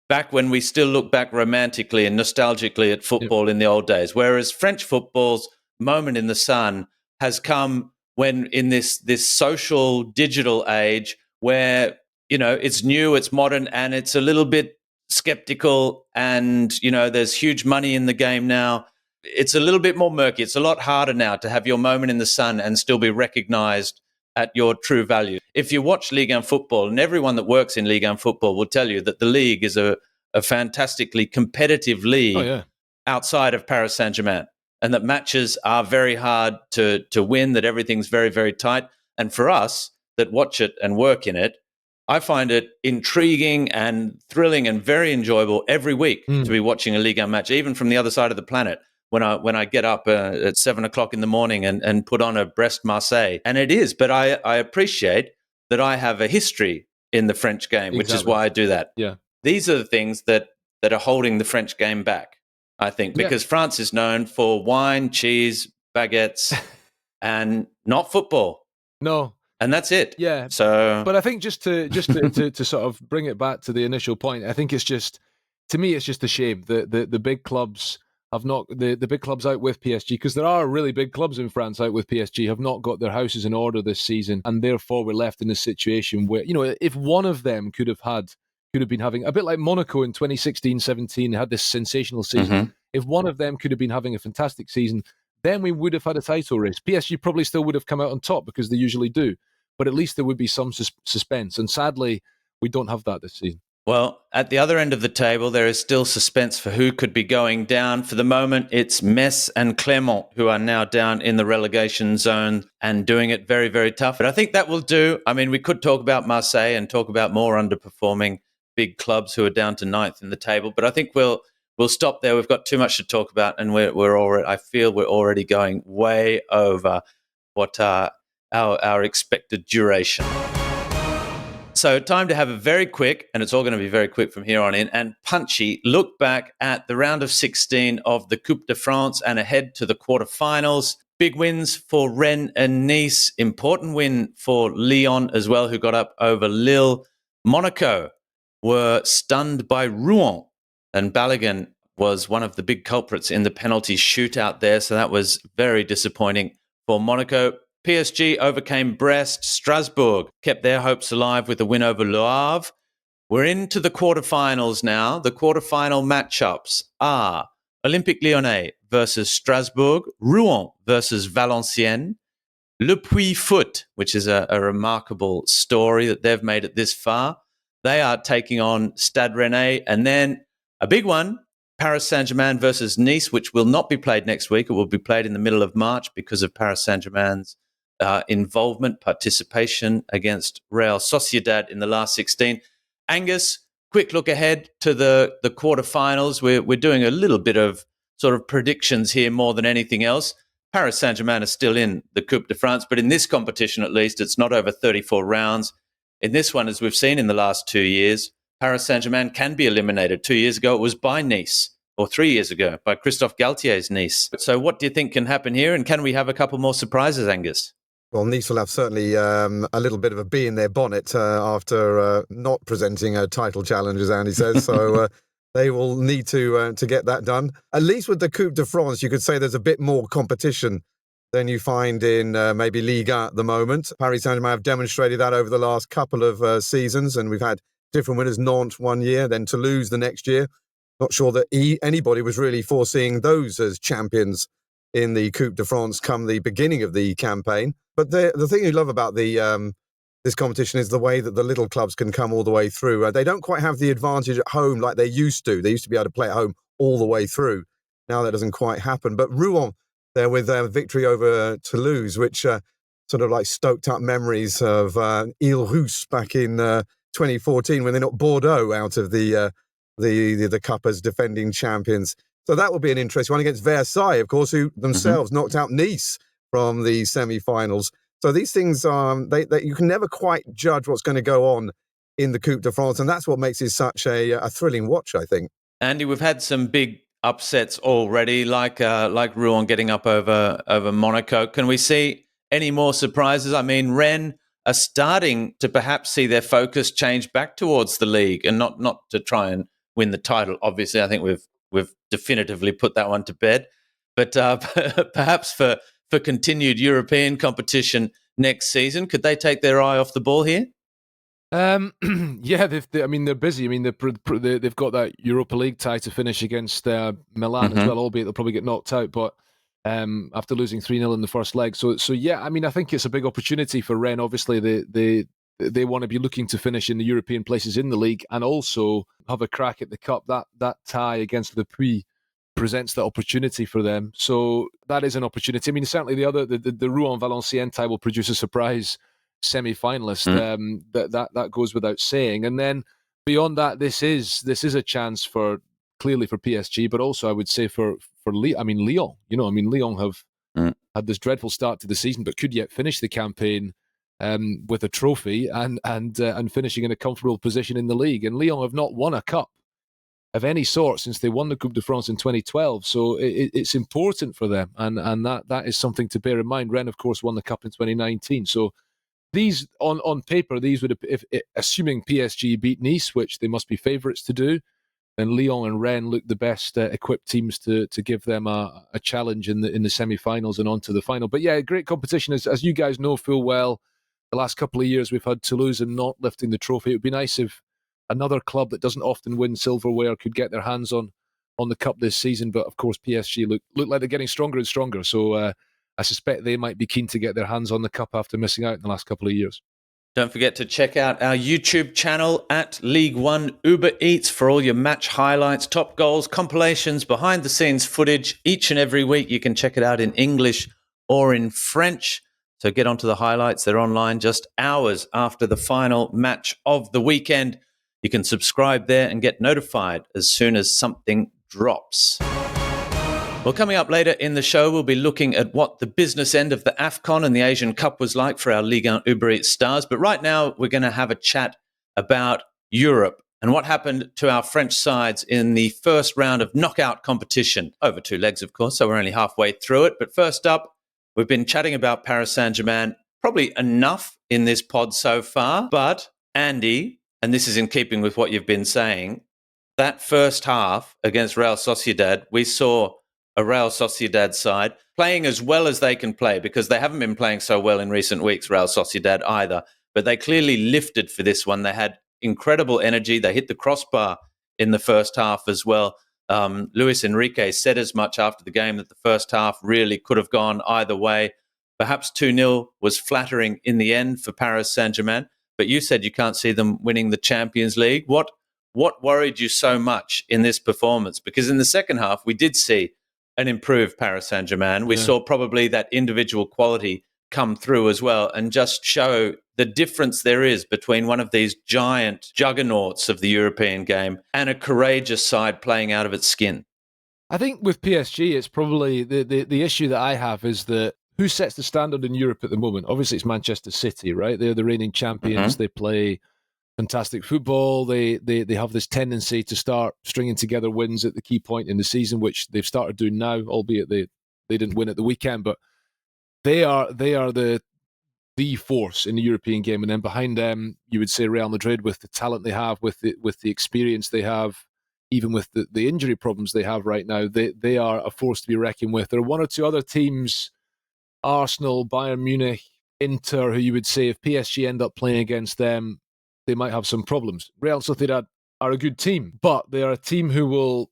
back when we still look back romantically and nostalgically at football in the old days. Whereas French football's moment in the sun has come when in this social digital age where, it's new, it's modern, and it's a little bit skeptical, and, there's huge money in the game now. It's a little bit more murky. It's a lot harder now to have your moment in the sun and still be recognized at your true value. If you watch Ligue 1 football, and everyone that works in Ligue 1 football will tell you that the league is a fantastically competitive league outside of Paris Saint-Germain, and that matches are very hard to win, that everything's very, very tight. And for us that watch it and work in it, I find it intriguing and thrilling and very enjoyable every week to be watching a Ligue 1 match, even from the other side of the planet. When I get up at 7:00 in the morning and put on a Brest-Marseille. And it is, but I appreciate that I have a history in the French game, which is why I do that. Yeah. These are the things that are holding the French game back, I think, because France is known for wine, cheese, baguettes, and not football. No. And that's it. Yeah. So, but I think just to sort of bring it back to the initial point, I think it's just a shame that the big clubs have not, the big clubs out with PSG, because there are really big clubs in France out with PSG, have not got their houses in order this season, and therefore we're left in a situation where, if one of them could have been having, a bit like Monaco in 2016-17 had this sensational season, if one of them could have been having a fantastic season, then we would have had a title race. PSG probably still would have come out on top because they usually do, but at least there would be some suspense, and sadly we don't have that this season. Well, at the other end of the table, there is still suspense for who could be going down. For the moment, it's Metz and Clermont who are now down in the relegation zone and doing it very, very tough. But I think that will do. I mean, we could talk about Marseille and talk about more underperforming big clubs who are down to 9th in the table. But I think we'll stop there. We've got too much to talk about, and I feel we're already going way over what our expected duration. So time to have a very quick, and it's all going to be very quick from here on in, and punchy look back at the round of 16 of the Coupe de France and ahead to the quarterfinals. Big wins for Rennes and Nice. Important win for Lyon as well, who got up over Lille. Monaco were stunned by Rouen, and Balogun was one of the big culprits in the penalty shootout there, so that was very disappointing for Monaco. PSG overcame Brest. Strasbourg kept their hopes alive with a win over Le Havre. We're into the quarterfinals now. The quarterfinal matchups are Olympique Lyonnais versus Strasbourg, Rouen versus Valenciennes, Le Puy Foot, which is a remarkable story that they've made it this far. They are taking on Stade Rennais, and then a big one, Paris Saint-Germain versus Nice, which will not be played next week. It will be played in the middle of March because of Paris Saint-Germain's participation against Real Sociedad in the last 16. Angus, quick look ahead to the quarterfinals. We're doing a little bit of sort of predictions here more than anything else. Paris Saint-Germain is still in the Coupe de France, but in this competition at least, it's not over 34 rounds. in this one, as we've seen in the last 2 years, Paris Saint-Germain can be eliminated. 2 years ago, it was by Nice, or 3 years ago, by Christophe Galtier's Nice. So what do you think can happen here? And can we have a couple more surprises, Angus? Well, Nice will have certainly a little bit of a bee in their bonnet after not presenting a title challenge, as Andy says. So they will need to get that done. At least with the Coupe de France, you could say there's a bit more competition than you find in maybe Ligue at the moment. Paris Saint-Germain have demonstrated that over the last couple of seasons, and we've had different winners, Nantes 1 year, then Toulouse the next year. Not sure that anybody was really foreseeing those as champions in the Coupe de France come the beginning of the campaign. But the thing you love about this competition is the way that the little clubs can come all the way through. They don't quite have the advantage at home like they used to. They used to be able to play at home all the way through. Now that doesn't quite happen. But Rouen, there with their victory over Toulouse, which sort of like stoked up memories of Ile Rousse back in 2014 when they knocked Bordeaux out of the Cup as defending champions. So that will be an interesting one against Versailles, of course, who themselves knocked out Nice from the semi-finals. So these things, you can never quite judge what's going to go on in the Coupe de France, and that's what makes it such a thrilling watch, I think. Andy, we've had some big upsets already, like Rouen getting up over Monaco. Can we see any more surprises? I mean, Rennes are starting to perhaps see their focus change back towards the league and not to try and win the title. Obviously, I think we've definitively put that one to bed. But perhaps for continued European competition next season, could they take their eye off the ball here? Yeah, they're busy. I mean, they've got that Europa League tie to finish against Milan as well, albeit they'll probably get knocked out. But after losing 3-0 in the first leg, so yeah, I mean, I think it's a big opportunity for Rennes. Obviously, they want to be looking to finish in the European places in the league and also have a crack at the cup. That tie against Le Puy presents that opportunity for them. So that is an opportunity. I mean, certainly the Rouen-Valenciennes tie will produce a surprise semi-finalist. That goes without saying. And then beyond that, this is a chance clearly for PSG, but also I would say for Lyon. Lyon have had this dreadful start to the season, but could yet finish the campaign with a trophy and finishing in a comfortable position in the league. And Lyon have not won a cup of any sort since they won the Coupe de France in 2012. So it's important for them, and that is something to bear in mind. Rennes, of course, won the cup in 2019. So these, on paper, these would, if assuming PSG beat Nice, which they must be favourites to do, then Lyon and Rennes look the best equipped teams to give them a challenge in the semi-finals and on to the final. But yeah, great competition. As you guys know full well, the last couple of years we've had Toulouse and not lifting the trophy. It would be nice if another club that doesn't often win silverware could get their hands on the cup this season. But of course, PSG look like they're getting stronger and stronger. So I suspect they might be keen to get their hands on the cup after missing out in the last couple of years. Don't forget to check out our YouTube channel at Ligue 1 Uber Eats for all your match highlights, top goals, compilations, behind-the-scenes footage. Each and every week you can check it out in English or in French. So get onto the highlights. They're online just hours after the final match of the weekend. You can subscribe there and get notified as soon as something drops. Well, coming up later in the show, we'll be looking at what the business end of the Afcon and the Asian Cup was like for our Ligue 1 Uber Eats stars. But right now, we're going to have a chat about Europe and what happened to our French sides in the first round of knockout competition. Over 2 legs, of course, so we're only halfway through it. But first up, we've been chatting about Paris Saint-Germain, probably enough in this pod so far. But Andy, and this is in keeping with what you've been saying, that first half against Real Sociedad, we saw a Real Sociedad side playing as well as they can play, because they haven't been playing so well in recent weeks, Real Sociedad either. But they clearly lifted for this one. They had incredible energy. They hit the crossbar in the first half as well. Luis Enrique said as much after the game that the first half really could have gone either way. Perhaps 2-0 was flattering in the end for Paris Saint-Germain. But you said you can't see them winning the Champions League. What worried you so much in this performance? Because in the second half, we did see an improved Paris Saint-Germain. We saw probably that individual quality come through as well and just show the difference there is between one of these giant juggernauts of the European game and a courageous side playing out of its skin. I think with PSG, it's probably the issue that I have is that who sets the standard in Europe at the moment? Obviously, it's Manchester City, right? They're the reigning champions. They play fantastic football. They have this tendency to start stringing together wins at the key point in the season, which they've started doing now, albeit they didn't win at the weekend. But they are the force in the European game. And then behind them, you would say Real Madrid, with the talent they have, with the experience they have, even with the injury problems they have right now, they are a force to be reckoned with. There are one or two other teams, Arsenal, Bayern Munich, Inter, who you would say if PSG end up playing against them, they might have some problems. Real Sociedad are a good team, but they are a team who will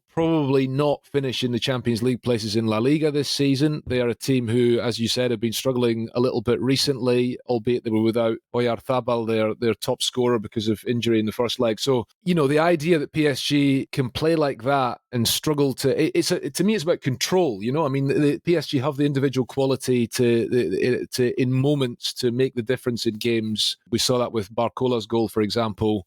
probably not finish in the Champions League places in La Liga this season. They are a team who, as you said, have been struggling a little bit recently, albeit they were without Oyarzabal, their top scorer, because of injury in the first leg. So, the idea that PSG can play like that and struggle to me, it's about control. I mean, the PSG have the individual quality to in moments to make the difference in games. We saw that with Barcola's goal, for example.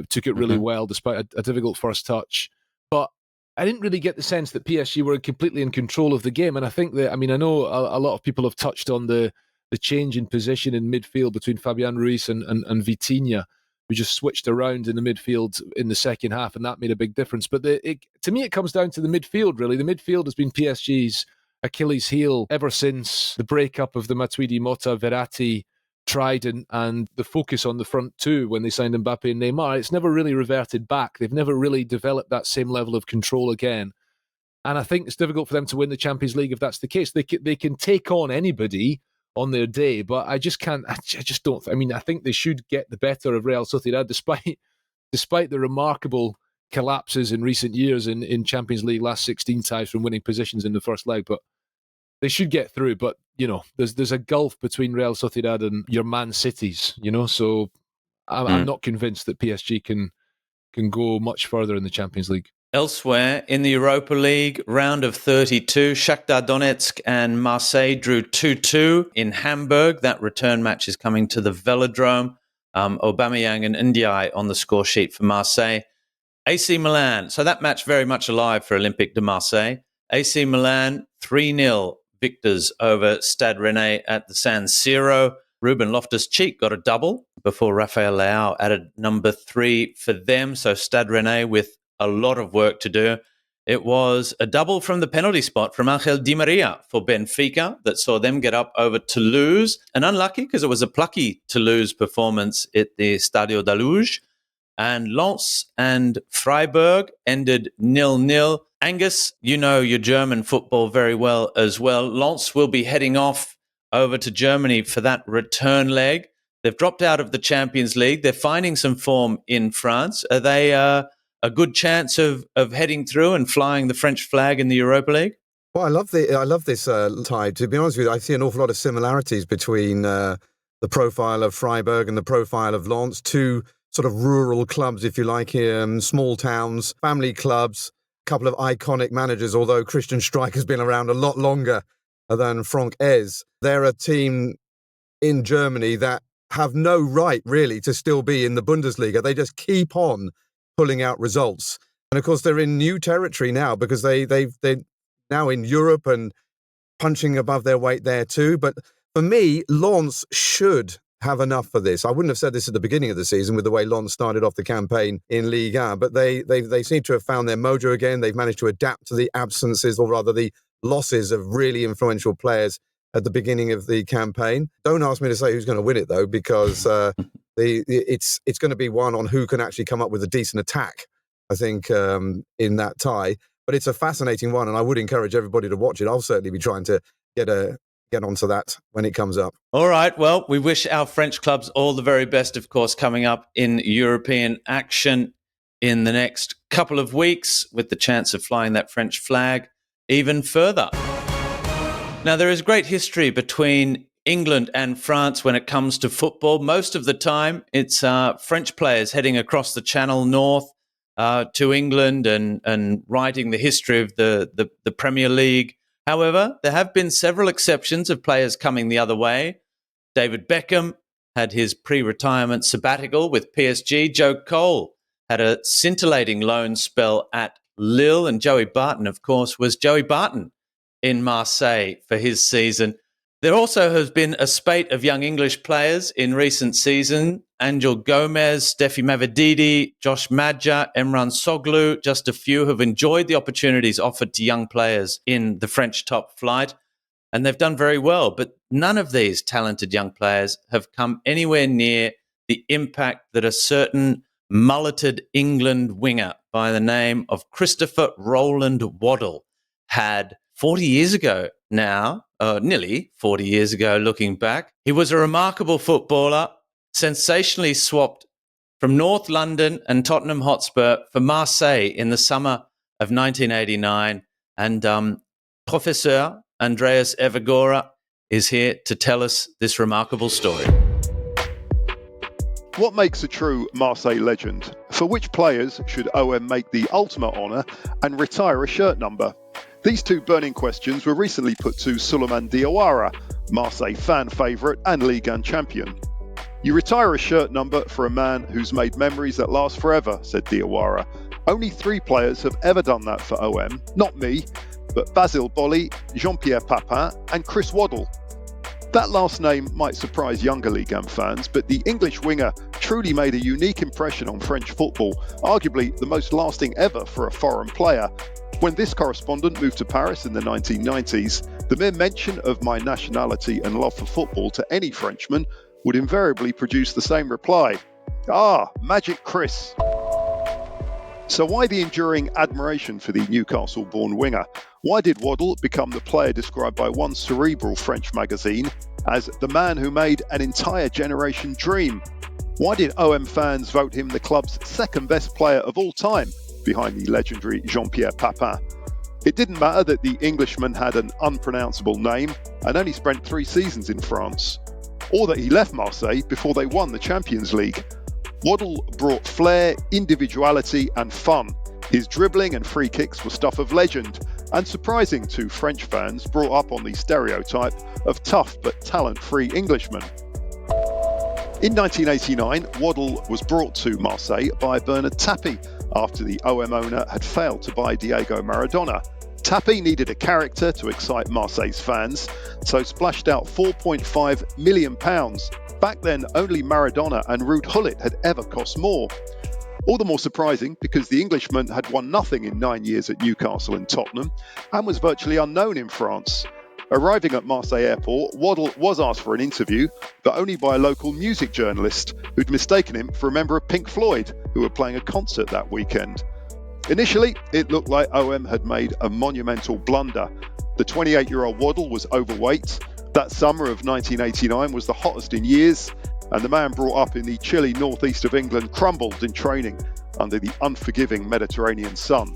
Took it really well despite a difficult first touch. But I didn't really get the sense that PSG were completely in control of the game. And I think that, I know a lot of people have touched on the change in position in midfield between Fabian Ruiz and Vitinha, who just switched around in the midfield in the second half, and that made a big difference. But to me, it comes down to the midfield, really. The midfield has been PSG's Achilles heel ever since the breakup of the Matuidi, Mota, Verratti trident and the focus on the front two when they signed Mbappé and Neymar. It's never really reverted back. They've never really developed that same level of control again. And I think it's difficult for them to win the Champions League if that's the case. They can take on anybody on their day, but I just don't. I think they should get the better of Real Sociedad despite the remarkable collapses in recent years in Champions League last 16 ties from winning positions in the first leg. But they should get through, but there's a gulf between Real Sociedad and your Man Cities, so I'm not convinced that PSG can go much further in the Champions League. Elsewhere in the Europa League, round of 32, Shakhtar Donetsk and Marseille drew 2-2 in Hamburg. That return match is coming to the Velodrome. Aubameyang and Ndiaye on the score sheet for Marseille. AC Milan, so that match very much alive for Olympique de Marseille. AC Milan 3-0 victors over Stade Rennais at the San Siro. Ruben Loftus-Cheek got a double before Rafael Leao added number 3 for them. So Stade Rennais with a lot of work to do. It was a double from the penalty spot from Angel Di Maria for Benfica that saw them get up over Toulouse. And unlucky because it was a plucky Toulouse performance at the Stadio da Luz. And Lens and Freiburg ended 0-0. Angus, you know your German football very well as well. Lens will be heading off over to Germany for that return leg. They've dropped out of the Champions League. They're finding some form in France. Are they a good chance of heading through and flying the French flag in the Europa League? Well, I love this tie. To be honest with you, I see an awful lot of similarities between the profile of Freiburg and the profile of Lens, two sort of rural clubs, if you like, here, small towns, family clubs, a couple of iconic managers, although Christian Streich has been around a lot longer than Franck Hez. They're a team in Germany that have no right, really, to still be in the Bundesliga. They just keep on pulling out results. And, of course, they're in new territory now because they're now in Europe and punching above their weight there too. But for me, Lens should have enough for this. I wouldn't have said this at the beginning of the season with the way Lens started off the campaign in Ligue 1, but they seem to have found their mojo again. They've managed to adapt to the absences, or rather the losses, of really influential players at the beginning of the campaign. Don't ask me to say who's going to win it, though, because it's going to be one on who can actually come up with a decent attack, I think, in that tie. But it's a fascinating one, and I would encourage everybody to watch it. I'll certainly be trying to get onto that when it comes up. All right. Well, we wish our French clubs all the very best, of course, coming up in European action in the next couple of weeks with the chance of flying that French flag even further. Now, there is great history between England and France when it comes to football. Most of the time, it's French players heading across the Channel north to England and writing the history of the Premier League. However, there have been several exceptions of players coming the other way. David Beckham had his pre-retirement sabbatical with PSG. Joe Cole had a scintillating loan spell at Lille. And Joey Barton, of course, was Joey Barton in Marseille for his season. There also has been a spate of young English players in recent season. Angel Gomez, Steffi Mavididi, Josh Madja, Emran Soglu, just a few have enjoyed the opportunities offered to young players in the French top flight, and they've done very well. But none of these talented young players have come anywhere near the impact that a certain mulleted England winger by the name of Christopher Roland Waddle had 40 years ago now, nearly 40 years ago looking back. He was a remarkable footballer, sensationally swapped from North London and Tottenham Hotspur for Marseille in the summer of 1989. And Professor Andreas Evagora is here to tell us this remarkable story. What makes a true Marseille legend? For which players should OM make the ultimate honour and retire a shirt number? These two burning questions were recently put to Souleymane Diawara, Marseille fan favourite and Ligue 1 champion. You retire a shirt number for a man who's made memories that last forever, said Diawara. Only 3 players have ever done that for OM, not me, but Basile Boli, Jean-Pierre Papin and Chris Waddle. That last name might surprise younger Ligue 1 fans, but the English winger truly made a unique impression on French football, arguably the most lasting ever for a foreign player. When this correspondent moved to Paris in the 1990s, the mere mention of my nationality and love for football to any Frenchman would invariably produce the same reply. Ah, Magic Chris. So why the enduring admiration for the Newcastle-born winger? Why did Waddle become the player described by one cerebral French magazine as the man who made an entire generation dream? Why did OM fans vote him the club's second best player of all time, behind the legendary Jean-Pierre Papin? It didn't matter that the Englishman had an unpronounceable name and only spent 3 seasons in France, or that he left Marseille before they won the Champions League. Waddle brought flair, individuality and fun. His dribbling and free kicks were stuff of legend, and surprising to French fans brought up on the stereotype of tough but talent-free Englishmen. In 1989, Waddle was brought to Marseille by Bernard Tapie after the OM owner had failed to buy Diego Maradona. Tapie needed a character to excite Marseille's fans, so splashed out £4.5 million. Back then, only Maradona and Ruud Gullit had ever cost more. All the more surprising because the Englishman had won nothing in 9 years at Newcastle and Tottenham and was virtually unknown in France. Arriving at Marseille Airport, Waddle was asked for an interview, but only by a local music journalist who'd mistaken him for a member of Pink Floyd, who were playing a concert that weekend. Initially, it looked like OM had made a monumental blunder. The 28-year-old Waddle was overweight. That summer of 1989 was the hottest in years, and the man brought up in the chilly northeast of England crumbled in training under the unforgiving Mediterranean sun.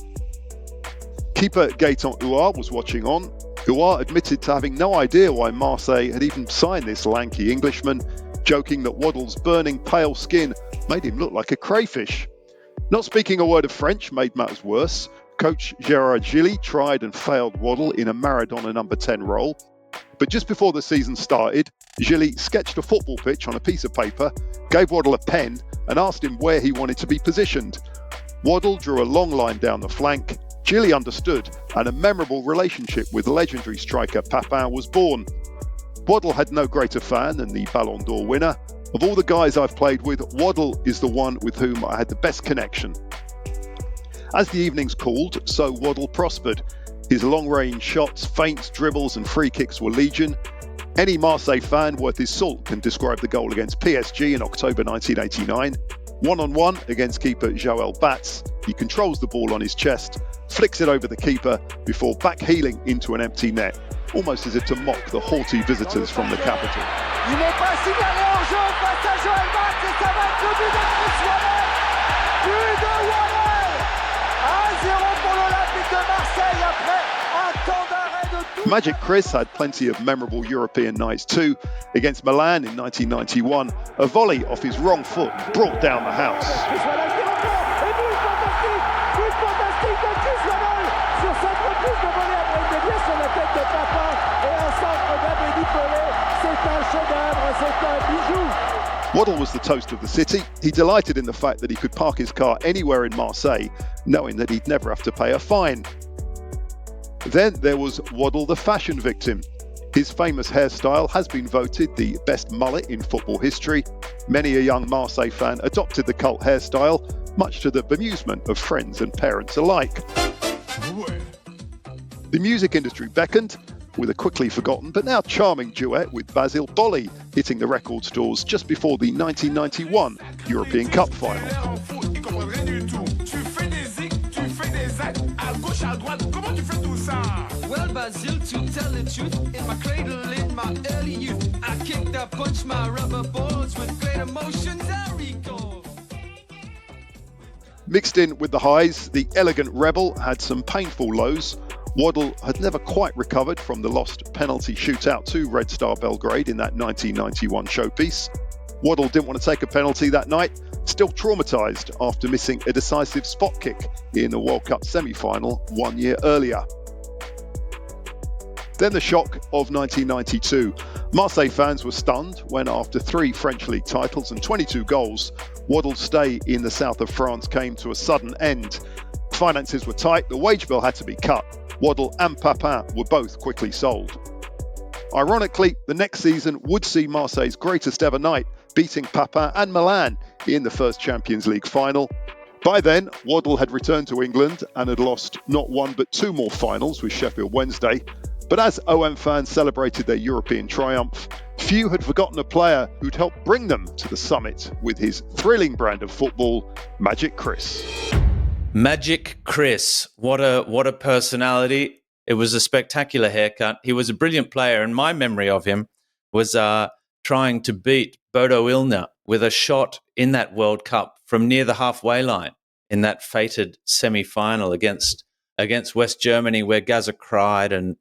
Keeper Gaëtan Huard was watching on. Huard admitted to having no idea why Marseille had even signed this lanky Englishman, joking that Waddle's burning pale skin made him look like a crayfish. Not speaking a word of French made matters worse. Coach Gérard Gilly tried and failed Waddle in a Maradona number 10 role. But just before the season started, Gilly sketched a football pitch on a piece of paper, gave Waddle a pen and asked him where he wanted to be positioned. Waddle drew a long line down the flank. Gilly understood, and a memorable relationship with legendary striker Papin was born. Waddle had no greater fan than the Ballon d'Or winner. Of all the guys I've played with, Waddle is the one with whom I had the best connection. As the evenings cooled, so Waddle prospered. His long-range shots, feints, dribbles and free kicks were legion. Any Marseille fan worth his salt can describe the goal against PSG in October 1989. One-on-one against keeper Joël Batz, he controls the ball on his chest, flicks it over the keeper before back-heeling into an empty net, almost as if to mock the haughty visitors from the capital. Il n'est pas signalé en jeu face à Joël Batz et ça va être le but de Chris Waddle. But de Waddle. 1-0 pour l'Olympique de Marseille après un temps d'arrêt de tout. Magic Chris had plenty of memorable European nights too. Against Milan in 1991, a volley off his wrong foot brought down the house. Chris Waddle qui reprend et but fantastique de Chris Waddle sur cette reprise de volée après une déviation de la tête de Papin et un centre d'Abedi Pelé. C'est un chef-d'œuvre, c'est un bijou. Waddle was the toast of the city. He delighted in the fact that he could park his car anywhere in Marseille, knowing that he'd never have to pay a fine. Then there was Waddle the fashion victim. His famous hairstyle has been voted the best mullet in football history. Many a young Marseille fan adopted the cult hairstyle, much to the bemusement of friends and parents alike. The music industry beckoned, with a quickly forgotten but now charming duet with Basil Boli hitting the record stores just before the 1991 European Cup final. Well, Basil, to tell the truth, in my cradle, in my early youth, I kicked, I punched my rubber balls with great emotions I recall. Mixed in with the highs, the elegant rebel had some painful lows. Waddle had never quite recovered from the lost penalty shootout to Red Star Belgrade in that 1991 showpiece. Waddle didn't want to take a penalty that night, still traumatised after missing a decisive spot kick in the World Cup semi-final 1 year earlier. Then the shock of 1992. Marseille fans were stunned when, after 3 French League titles and 22 goals, Waddle's stay in the south of France came to a sudden end. Finances were tight, the wage bill had to be cut. Waddle and Papin were both quickly sold. Ironically, the next season would see Marseille's greatest ever night, beating Papin and Milan in the first Champions League final. By then, Waddle had returned to England and had lost not 1 but 2 more finals with Sheffield Wednesday. But as OM fans celebrated their European triumph, few had forgotten a player who'd helped bring them to the summit with his thrilling brand of football, Magic Chris. Magic Chris, what a personality. It was a spectacular haircut. He was a brilliant player, and my memory of him was trying to beat Bodo Illner with a shot in that World Cup from near the halfway line in that fated semi-final against West Germany, where Gaza cried and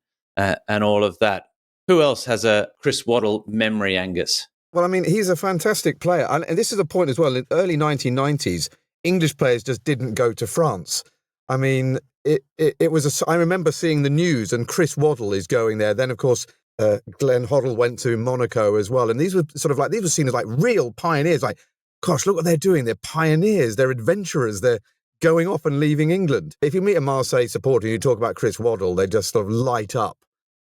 all of that. Who else has a Chris Waddle memory, Angus? Well, I mean, he's a fantastic player. And this is a point as well. In the early 1990s, English players just didn't go to France. I mean, it was I remember seeing the news and Chris Waddle is going there. Then, of course, Glenn Hoddle went to Monaco as well. And these were these were seen as like real pioneers. Like, gosh, look what they're doing. They're pioneers. They're adventurers. They're going off and leaving England. If you meet a Marseille supporter and you talk about Chris Waddle, they just sort of light up.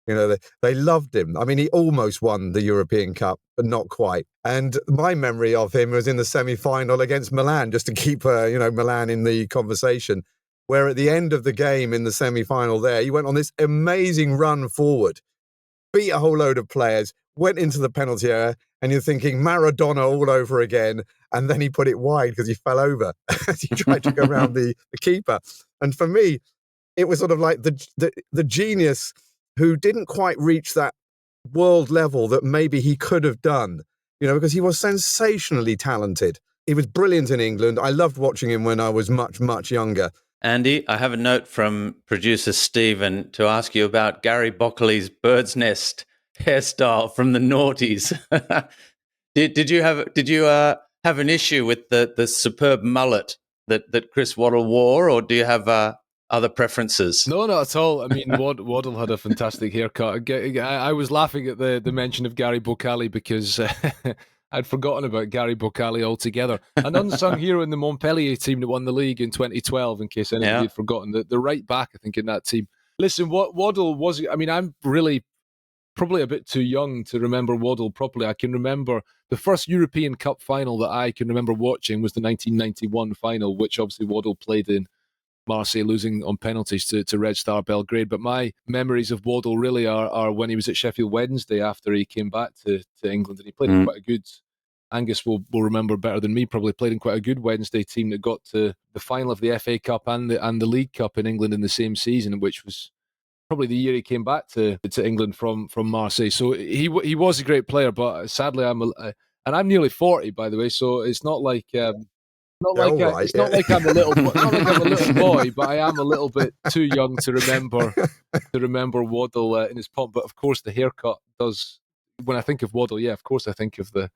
You know, they loved him. I mean, he almost won the European Cup, but not quite. And my memory of him was in the semi-final against Milan, just to keep, Milan in the conversation, where at the end of the game in the semi-final there, he went on this amazing run forward, beat a whole load of players, went into the penalty area, and you're thinking Maradona all over again. And then he put it wide because he fell over as he tried to go around the keeper. And for me, it was sort of like the genius who didn't quite reach that world level that maybe he could have done, because he was sensationally talented. He was brilliant in England. I loved watching him when I was much, much younger. Andy, I have a note from producer Stephen to ask you about Gary Bockley's bird's nest hairstyle from the noughties. Did you have an issue with the superb mullet that Chris Waddle wore, or do you have other preferences? No, not at all. I mean, Waddle had a fantastic haircut. I was laughing at the mention of Gary Bocali because I'd forgotten about Gary Bocali altogether. An unsung hero in the Montpellier team that won the league in 2012, in case anybody had forgotten. The right back, I think, in that team. Listen, Waddle was... I mean, I'm really probably a bit too young to remember Waddle properly. I can remember the first European Cup final that I can remember watching was the 1991 final, which obviously Waddle played in. Marseille losing on penalties to Red Star Belgrade. But my memories of Waddle really are when he was at Sheffield Wednesday after he came back to England, and he played in quite a good... Angus will remember better than me, probably played in quite a good Wednesday team that got to the final of the FA Cup and the League Cup in England in the same season, which was probably the year he came back to England from Marseille. So he was a great player, but sadly I'm nearly 40, by the way, so it's not like... It's not like I'm a little boy, but I am a little bit too young to remember Waddle in his pomp. But of course, the haircut does. When I think of Waddle, of course, I think of the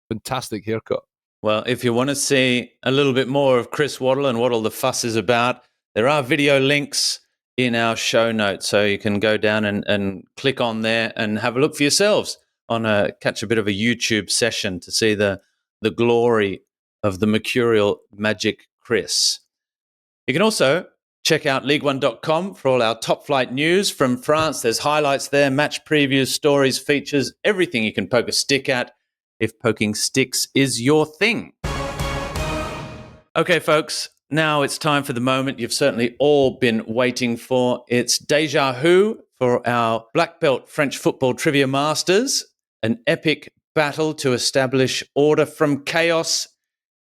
fantastic haircut. Well, if you want to see a little bit more of Chris Waddle and what all the fuss is about, there are video links in our show notes, so you can go down and click on there and have a look for yourselves catch a bit of a YouTube session to see the glory of the mercurial Magic Chris. You can also Check out Ligue1.com for all our top flight news from France. There's highlights there, match previews, stories, features, everything you can poke a stick at if poking sticks is your thing. Okay, folks, now it's time for the moment you've certainly all been waiting for. It's Deja Vu for our Black Belt French Football Trivia Masters, an epic battle to establish order from chaos.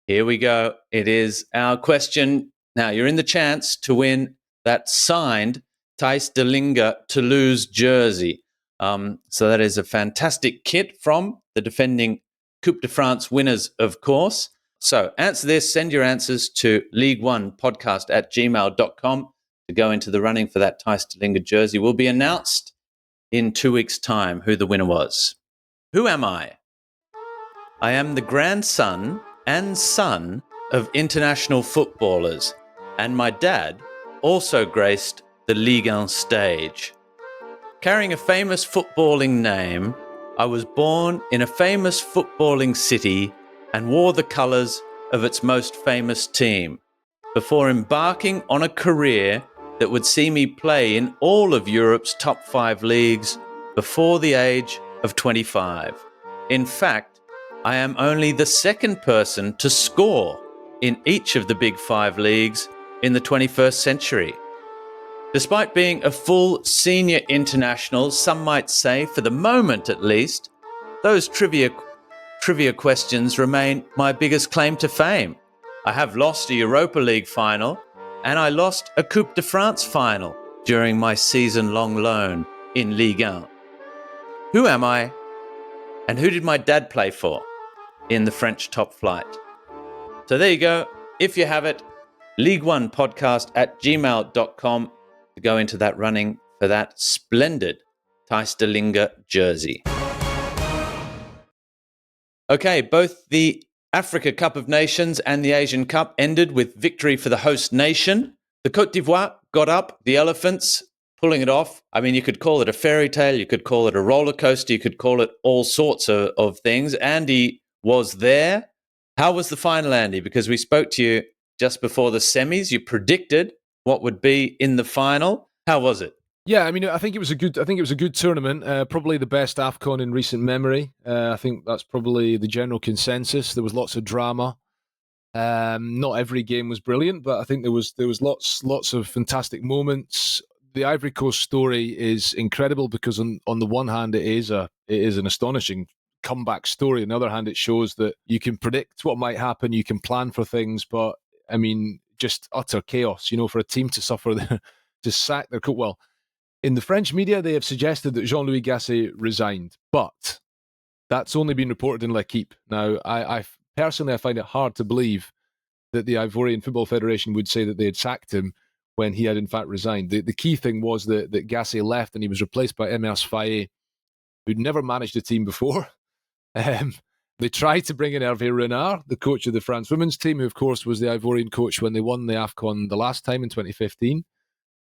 Here we go. It is our question. Now, you're in the chance to win that signed Thijs de Linge Toulouse jersey. So that is a fantastic kit from the defending Coupe de France winners, of course. So answer this, send your answers to Ligue1podcast@gmail.com to go into the running for that Thijs de Linge jersey. Will be announced in 2 weeks' time who the winner was. Who am I? I am the grandson and son of international footballers, and my dad also graced the Ligue 1 stage. Carrying a famous footballing name, I was born in a famous footballing city and wore the colours of its most famous team, before embarking on a career that would see me play in all of Europe's top 5 leagues before the age of 25. In fact, I am only the second person to score in each of the big 5 leagues in the 21st century. Despite being a full senior international, some might say, for the moment at least, those trivia questions remain my biggest claim to fame. I have lost a Europa League final, and I lost a Coupe de France final during my season-long loan in Ligue 1. Who am I, and who did my dad play for in the French top flight? So there you go. If you have it, Ligue1podcast@gmail.com to go into that running for that splendid Thijs de Linge jersey. Okay, both the Africa Cup of Nations and the Asian Cup ended with victory for the host nation. The Côte d'Ivoire got up, the Elephants pulling it off. I mean, you could call it a fairy tale, you could call it a roller coaster, you could call it all sorts of things. Andy was there. How was the final, Andy? Because we spoke to you just before the semis. You predicted what would be in the final. How was it? Yeah, I mean, I think it was a good tournament. Probably the best Afcon in recent memory. I think that's probably the general consensus. There was lots of drama. Not every game was brilliant, but I think there was lots of fantastic moments. The Ivory Coast story is incredible because on the one hand it is an astonishing comeback story. On the other hand, it shows that you can predict what might happen, you can plan for things, but I mean, just utter chaos. You know, for a team to suffer to sack their coach. Well, in the French media, they have suggested that Jean-Louis Gasset resigned, but that's only been reported in L'Équipe. Now, I personally find it hard to believe that the Ivorian Football Federation would say that they had sacked him when he had in fact resigned. The key thing was that Gasset left and he was replaced by Emers Faye, who'd never managed a team before. They tried to bring in Hervé Renard, the coach of the France women's team, who of course was the Ivorian coach when they won the Afcon the last time in 2015.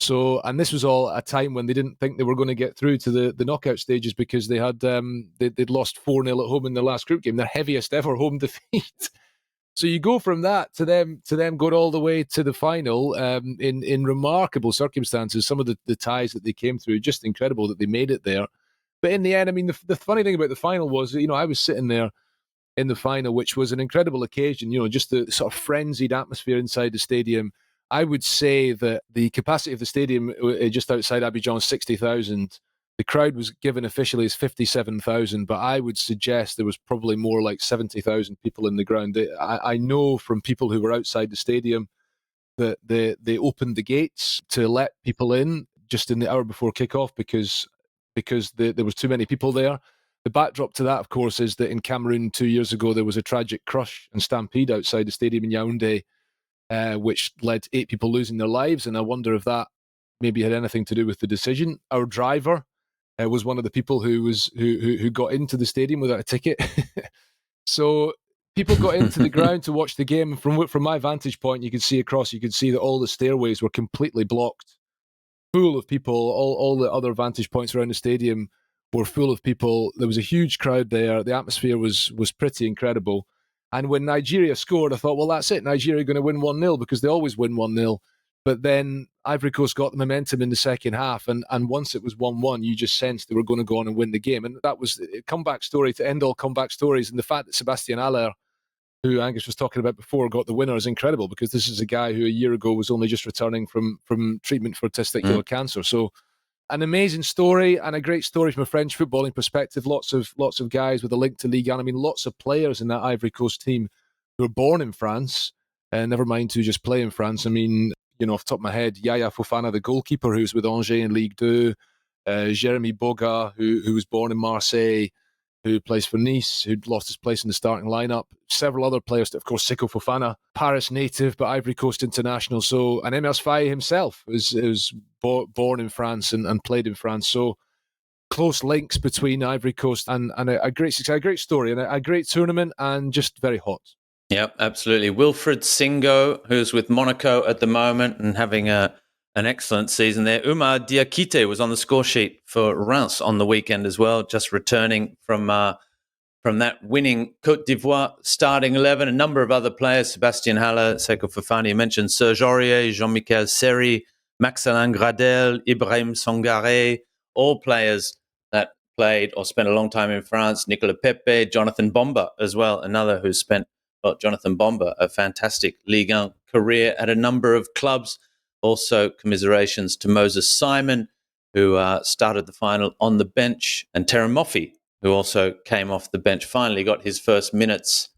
So, and this was all a time when they didn't think they were going to get through to the knockout stages because they had they'd lost 4-0 at home in their last group game, their heaviest ever home defeat. So you go from that to them going all the way to the final in remarkable circumstances. Some of the ties that they came through, just incredible that they made it there. But in the end, I mean, the funny thing about the final was, you know, I was sitting there in the final, which was an incredible occasion. You know, just the sort of frenzied atmosphere inside the stadium. I would say that the capacity of the stadium just outside Abidjan is 60,000. The crowd was given officially as 57,000, but I would suggest there was probably more like 70,000 people in the ground. I know from people who were outside the stadium that they opened the gates to let people in just in the hour before kickoff because there was too many people there. The backdrop to that, of course, is that in Cameroon 2 years ago, there was a tragic crush and stampede outside the stadium in Yaoundé, which led to 8 people losing their lives. And I wonder if that maybe had anything to do with the decision. Our driver was one of the people who got into the stadium without a ticket. So people got into the ground to watch the game. From my vantage point, you could see that all the stairways were completely blocked, full of people. All the other vantage points around the stadium were full of people. There was a huge crowd there. The atmosphere was pretty incredible. And when Nigeria scored, I thought, well, that's it. Nigeria are going to win 1-0 because they always win 1-0. But then Ivory Coast got the momentum in the second half, and once it was 1-1, you just sensed they were going to go on and win the game. And that was a comeback story to end all comeback stories. And the fact that Sebastien Haller, who Angus was talking about before, got the winner is incredible, because this is a guy who a year ago was only just returning from treatment for testicular cancer. So an amazing story, and a great story from a French footballing perspective. Lots of guys with a link to Ligue 1. I mean, lots of players in that Ivory Coast team who were born in France, and never mind who just play in France. I mean, off the top of my head, Yaya Fofana, the goalkeeper, who's with Angers in Ligue 2, Jeremy Boga, who was born in Marseille, who plays for Nice, who'd lost his place in the starting lineup. Several other players, of course, Siko Fofana, Paris native, but Ivory Coast international. So, and Emers Faye himself was born in France and played in France. So, close links between Ivory Coast and a great success, a great story, and a great tournament, and just very hot. Yep, absolutely. Wilfred Singo, who's with Monaco at the moment and having an excellent season there. Oumar Diakite was on the score sheet for Reims on the weekend as well, just returning from that winning Côte d'Ivoire starting 11. A number of other players, Sebastien Haller, Seko Fofana, you mentioned Serge Aurier, Jean-Michel Seri, Maxalin Gradel, Ibrahim Sangare, all players that played or spent a long time in France. Nicolas Pepe, Jonathan Bomba as well, another who spent Jonathan Bomba, a fantastic Ligue 1 career at a number of clubs. Also, commiserations to Moses Simon, who started the final on the bench, and Terem Moffi, who also came off the bench, finally got his first minutes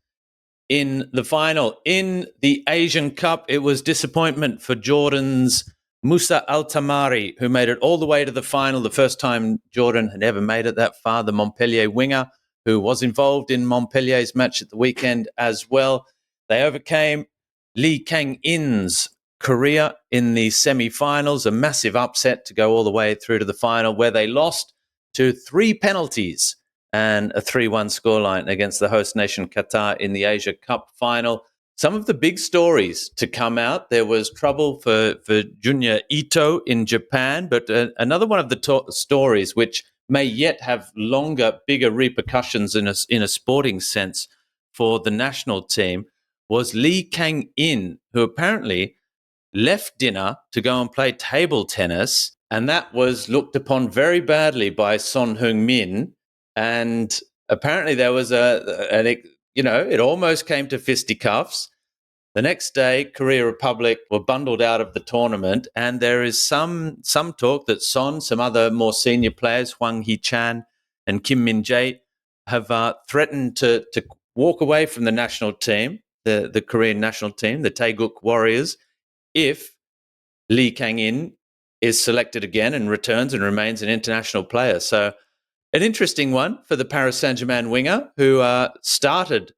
in the final. In the Asian Cup, it was disappointment for Jordan's Moussa Altamari, who made it all the way to the final, the first time Jordan had ever made it that far, the Montpellier winger, who was involved in Montpellier's match at the weekend as well. They overcame Lee Kang-in's Korea in the semi-finals, a massive upset to go all the way through to the final, where they lost to 3 penalties and a 3-1 scoreline against the host nation Qatar in the Asia Cup final. Some of the big stories to come out. There was trouble for Junya Ito in Japan, but another one of the stories which may yet have longer, bigger repercussions in a sporting sense for the national team was Lee Kang-in, who apparently left dinner to go and play table tennis, and that was looked upon very badly by Son Heung-min. And apparently there was it almost came to fisticuffs. The next day, Korea Republic were bundled out of the tournament, and there is some talk that Son, some other more senior players, Hwang Hee-chan and Kim Min-jae, have threatened to walk away from the national team, the Korean national team, the Taeguk Warriors, if Lee Kang-in is selected again and returns and remains an international player. So an interesting one for the Paris Saint-Germain winger, who started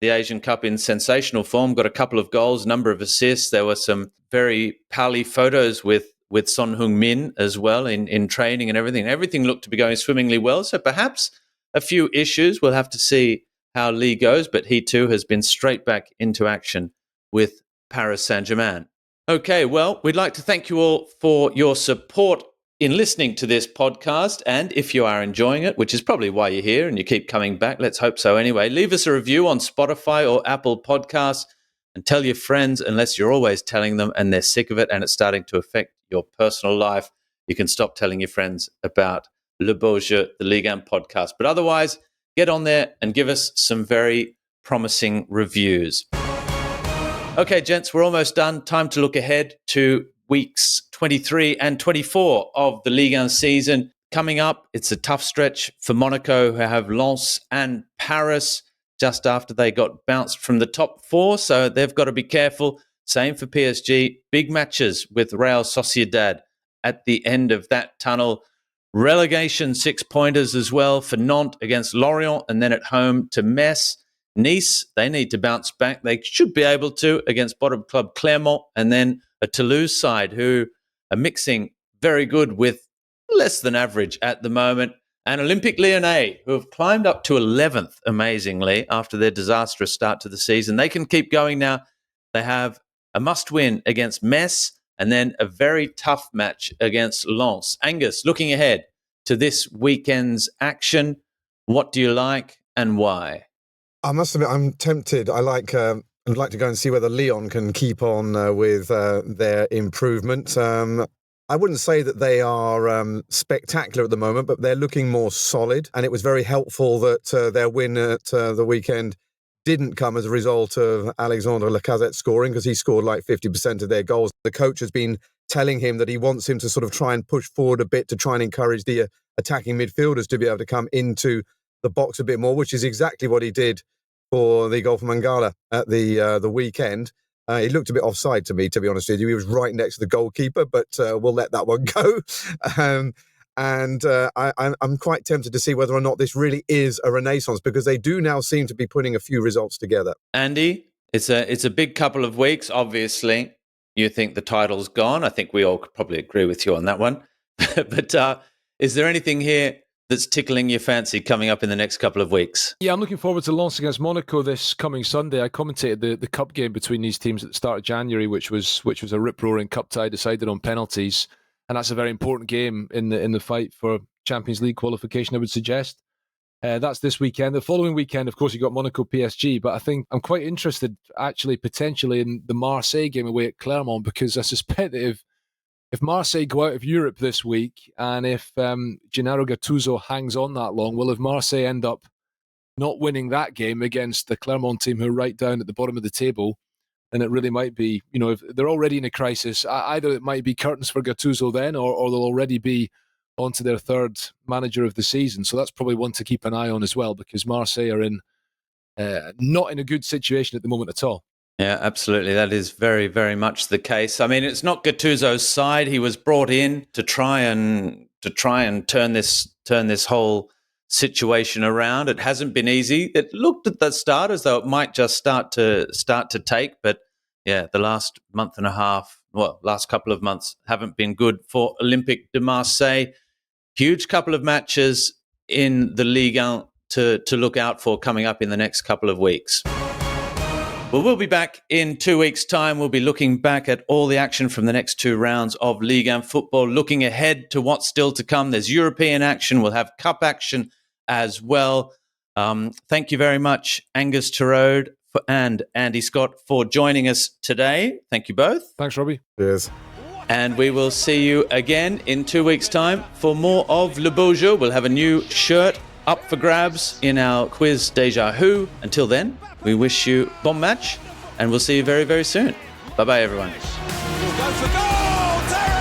the Asian Cup in sensational form, got a couple of goals, number of assists. There were some very pally photos with Son Heung-min as well in training and everything. Everything looked to be going swimmingly well. So perhaps a few issues. We'll have to see how Lee goes, but he too has been straight back into action with Paris Saint-Germain. Okay, well, we'd like to thank you all for your support in listening to this podcast, and if you are enjoying it, which is probably why you're here and you keep coming back, let's hope so anyway, leave us a review on Spotify or Apple Podcasts and tell your friends, unless you're always telling them and they're sick of it and it's starting to affect your personal life. You can stop telling your friends about Le Beau Jeu, the Ligue 1 podcast. But otherwise, get on there and give us some very promising reviews. Okay, gents, we're almost done. Time to look ahead to weeks 23 and 24 of the Ligue 1 season. Coming up, it's a tough stretch for Monaco, who have Lens and Paris just after they got bounced from the top 4, so they've got to be careful. Same for PSG. Big matches with Real Sociedad at the end of that tunnel. Relegation 6-pointers as well for Nantes against Lorient, and then at home to Metz. Nice, they need to bounce back. They should be able to against bottom club Clermont, and then a Toulouse side who are mixing very good with less than average at the moment. And Olympique Lyonnais, who have climbed up to 11th, amazingly, after their disastrous start to the season. They can keep going now. They have a must-win against Metz and then a very tough match against Lens. Angus, looking ahead to this weekend's action, what do you like and why? I must admit, I'm tempted. I like I'd like to go and see whether Lyon can keep on with their improvement. I wouldn't say that they are spectacular at the moment, but they're looking more solid. And it was very helpful that their win at the weekend didn't come as a result of Alexandre Lacazette scoring, because he scored like 50% of their goals. The coach has been telling him that he wants him to sort of try and push forward a bit to try and encourage the attacking midfielders to be able to come into the box a bit more, which is exactly what he did for the goal for Mangala at the weekend. He looked a bit offside to me, to be honest with you. He was right next to the goalkeeper, but we'll let that one go. I'm quite tempted to see whether or not this really is a renaissance, because they do now seem to be putting a few results together. Andy, it's a big couple of weeks, obviously. You think the title's gone. I think we all could probably agree with you on that one. But is there anything here that's tickling your fancy coming up in the next couple of weeks? Yeah, I'm looking forward to Lens against Monaco this coming Sunday. I commentated the cup game between these teams at the start of January, which was a rip-roaring cup tie decided on penalties, and that's a very important game in the fight for Champions League qualification, I would suggest. That's this weekend. The following weekend, of course, you got Monaco PSG, but I think I'm quite interested, actually, potentially in the Marseille game away at Clermont, because I suspect that if Marseille go out of Europe this week, and if Gennaro Gattuso hangs on that long, well, if Marseille end up not winning that game against the Clermont team, who are right down at the bottom of the table, then it really might be, if they're already in a crisis, either it might be curtains for Gattuso then, or they'll already be on to their third manager of the season. So that's probably one to keep an eye on as well, because Marseille are not in a good situation at the moment at all. Yeah, absolutely. That is very, very much the case. I mean, it's not Gattuso's side. He was brought in to try and turn this whole situation around. It hasn't been easy. It looked at the start as though it might just start to take, but yeah, the last couple of months haven't been good for Olympique de Marseille. Huge couple of matches in the Ligue 1 to look out for coming up in the next couple of weeks. Well, we'll be back in 2 weeks' time. We'll be looking back at all the action from the next two rounds of Ligue 1 football, looking ahead to what's still to come. There's European action. We'll have cup action as well. Thank you very much, Angus Turode and Andy Scott, for joining us today. Thank you both. Thanks, Robbie. Cheers. And we will see you again in 2 weeks' time for more of Le Beau Jeu. We'll have a new shirt up for grabs in our quiz Deja Who. Until then, we wish you bon match, and we'll see you very, very soon. Bye-bye, everyone. Go for goal!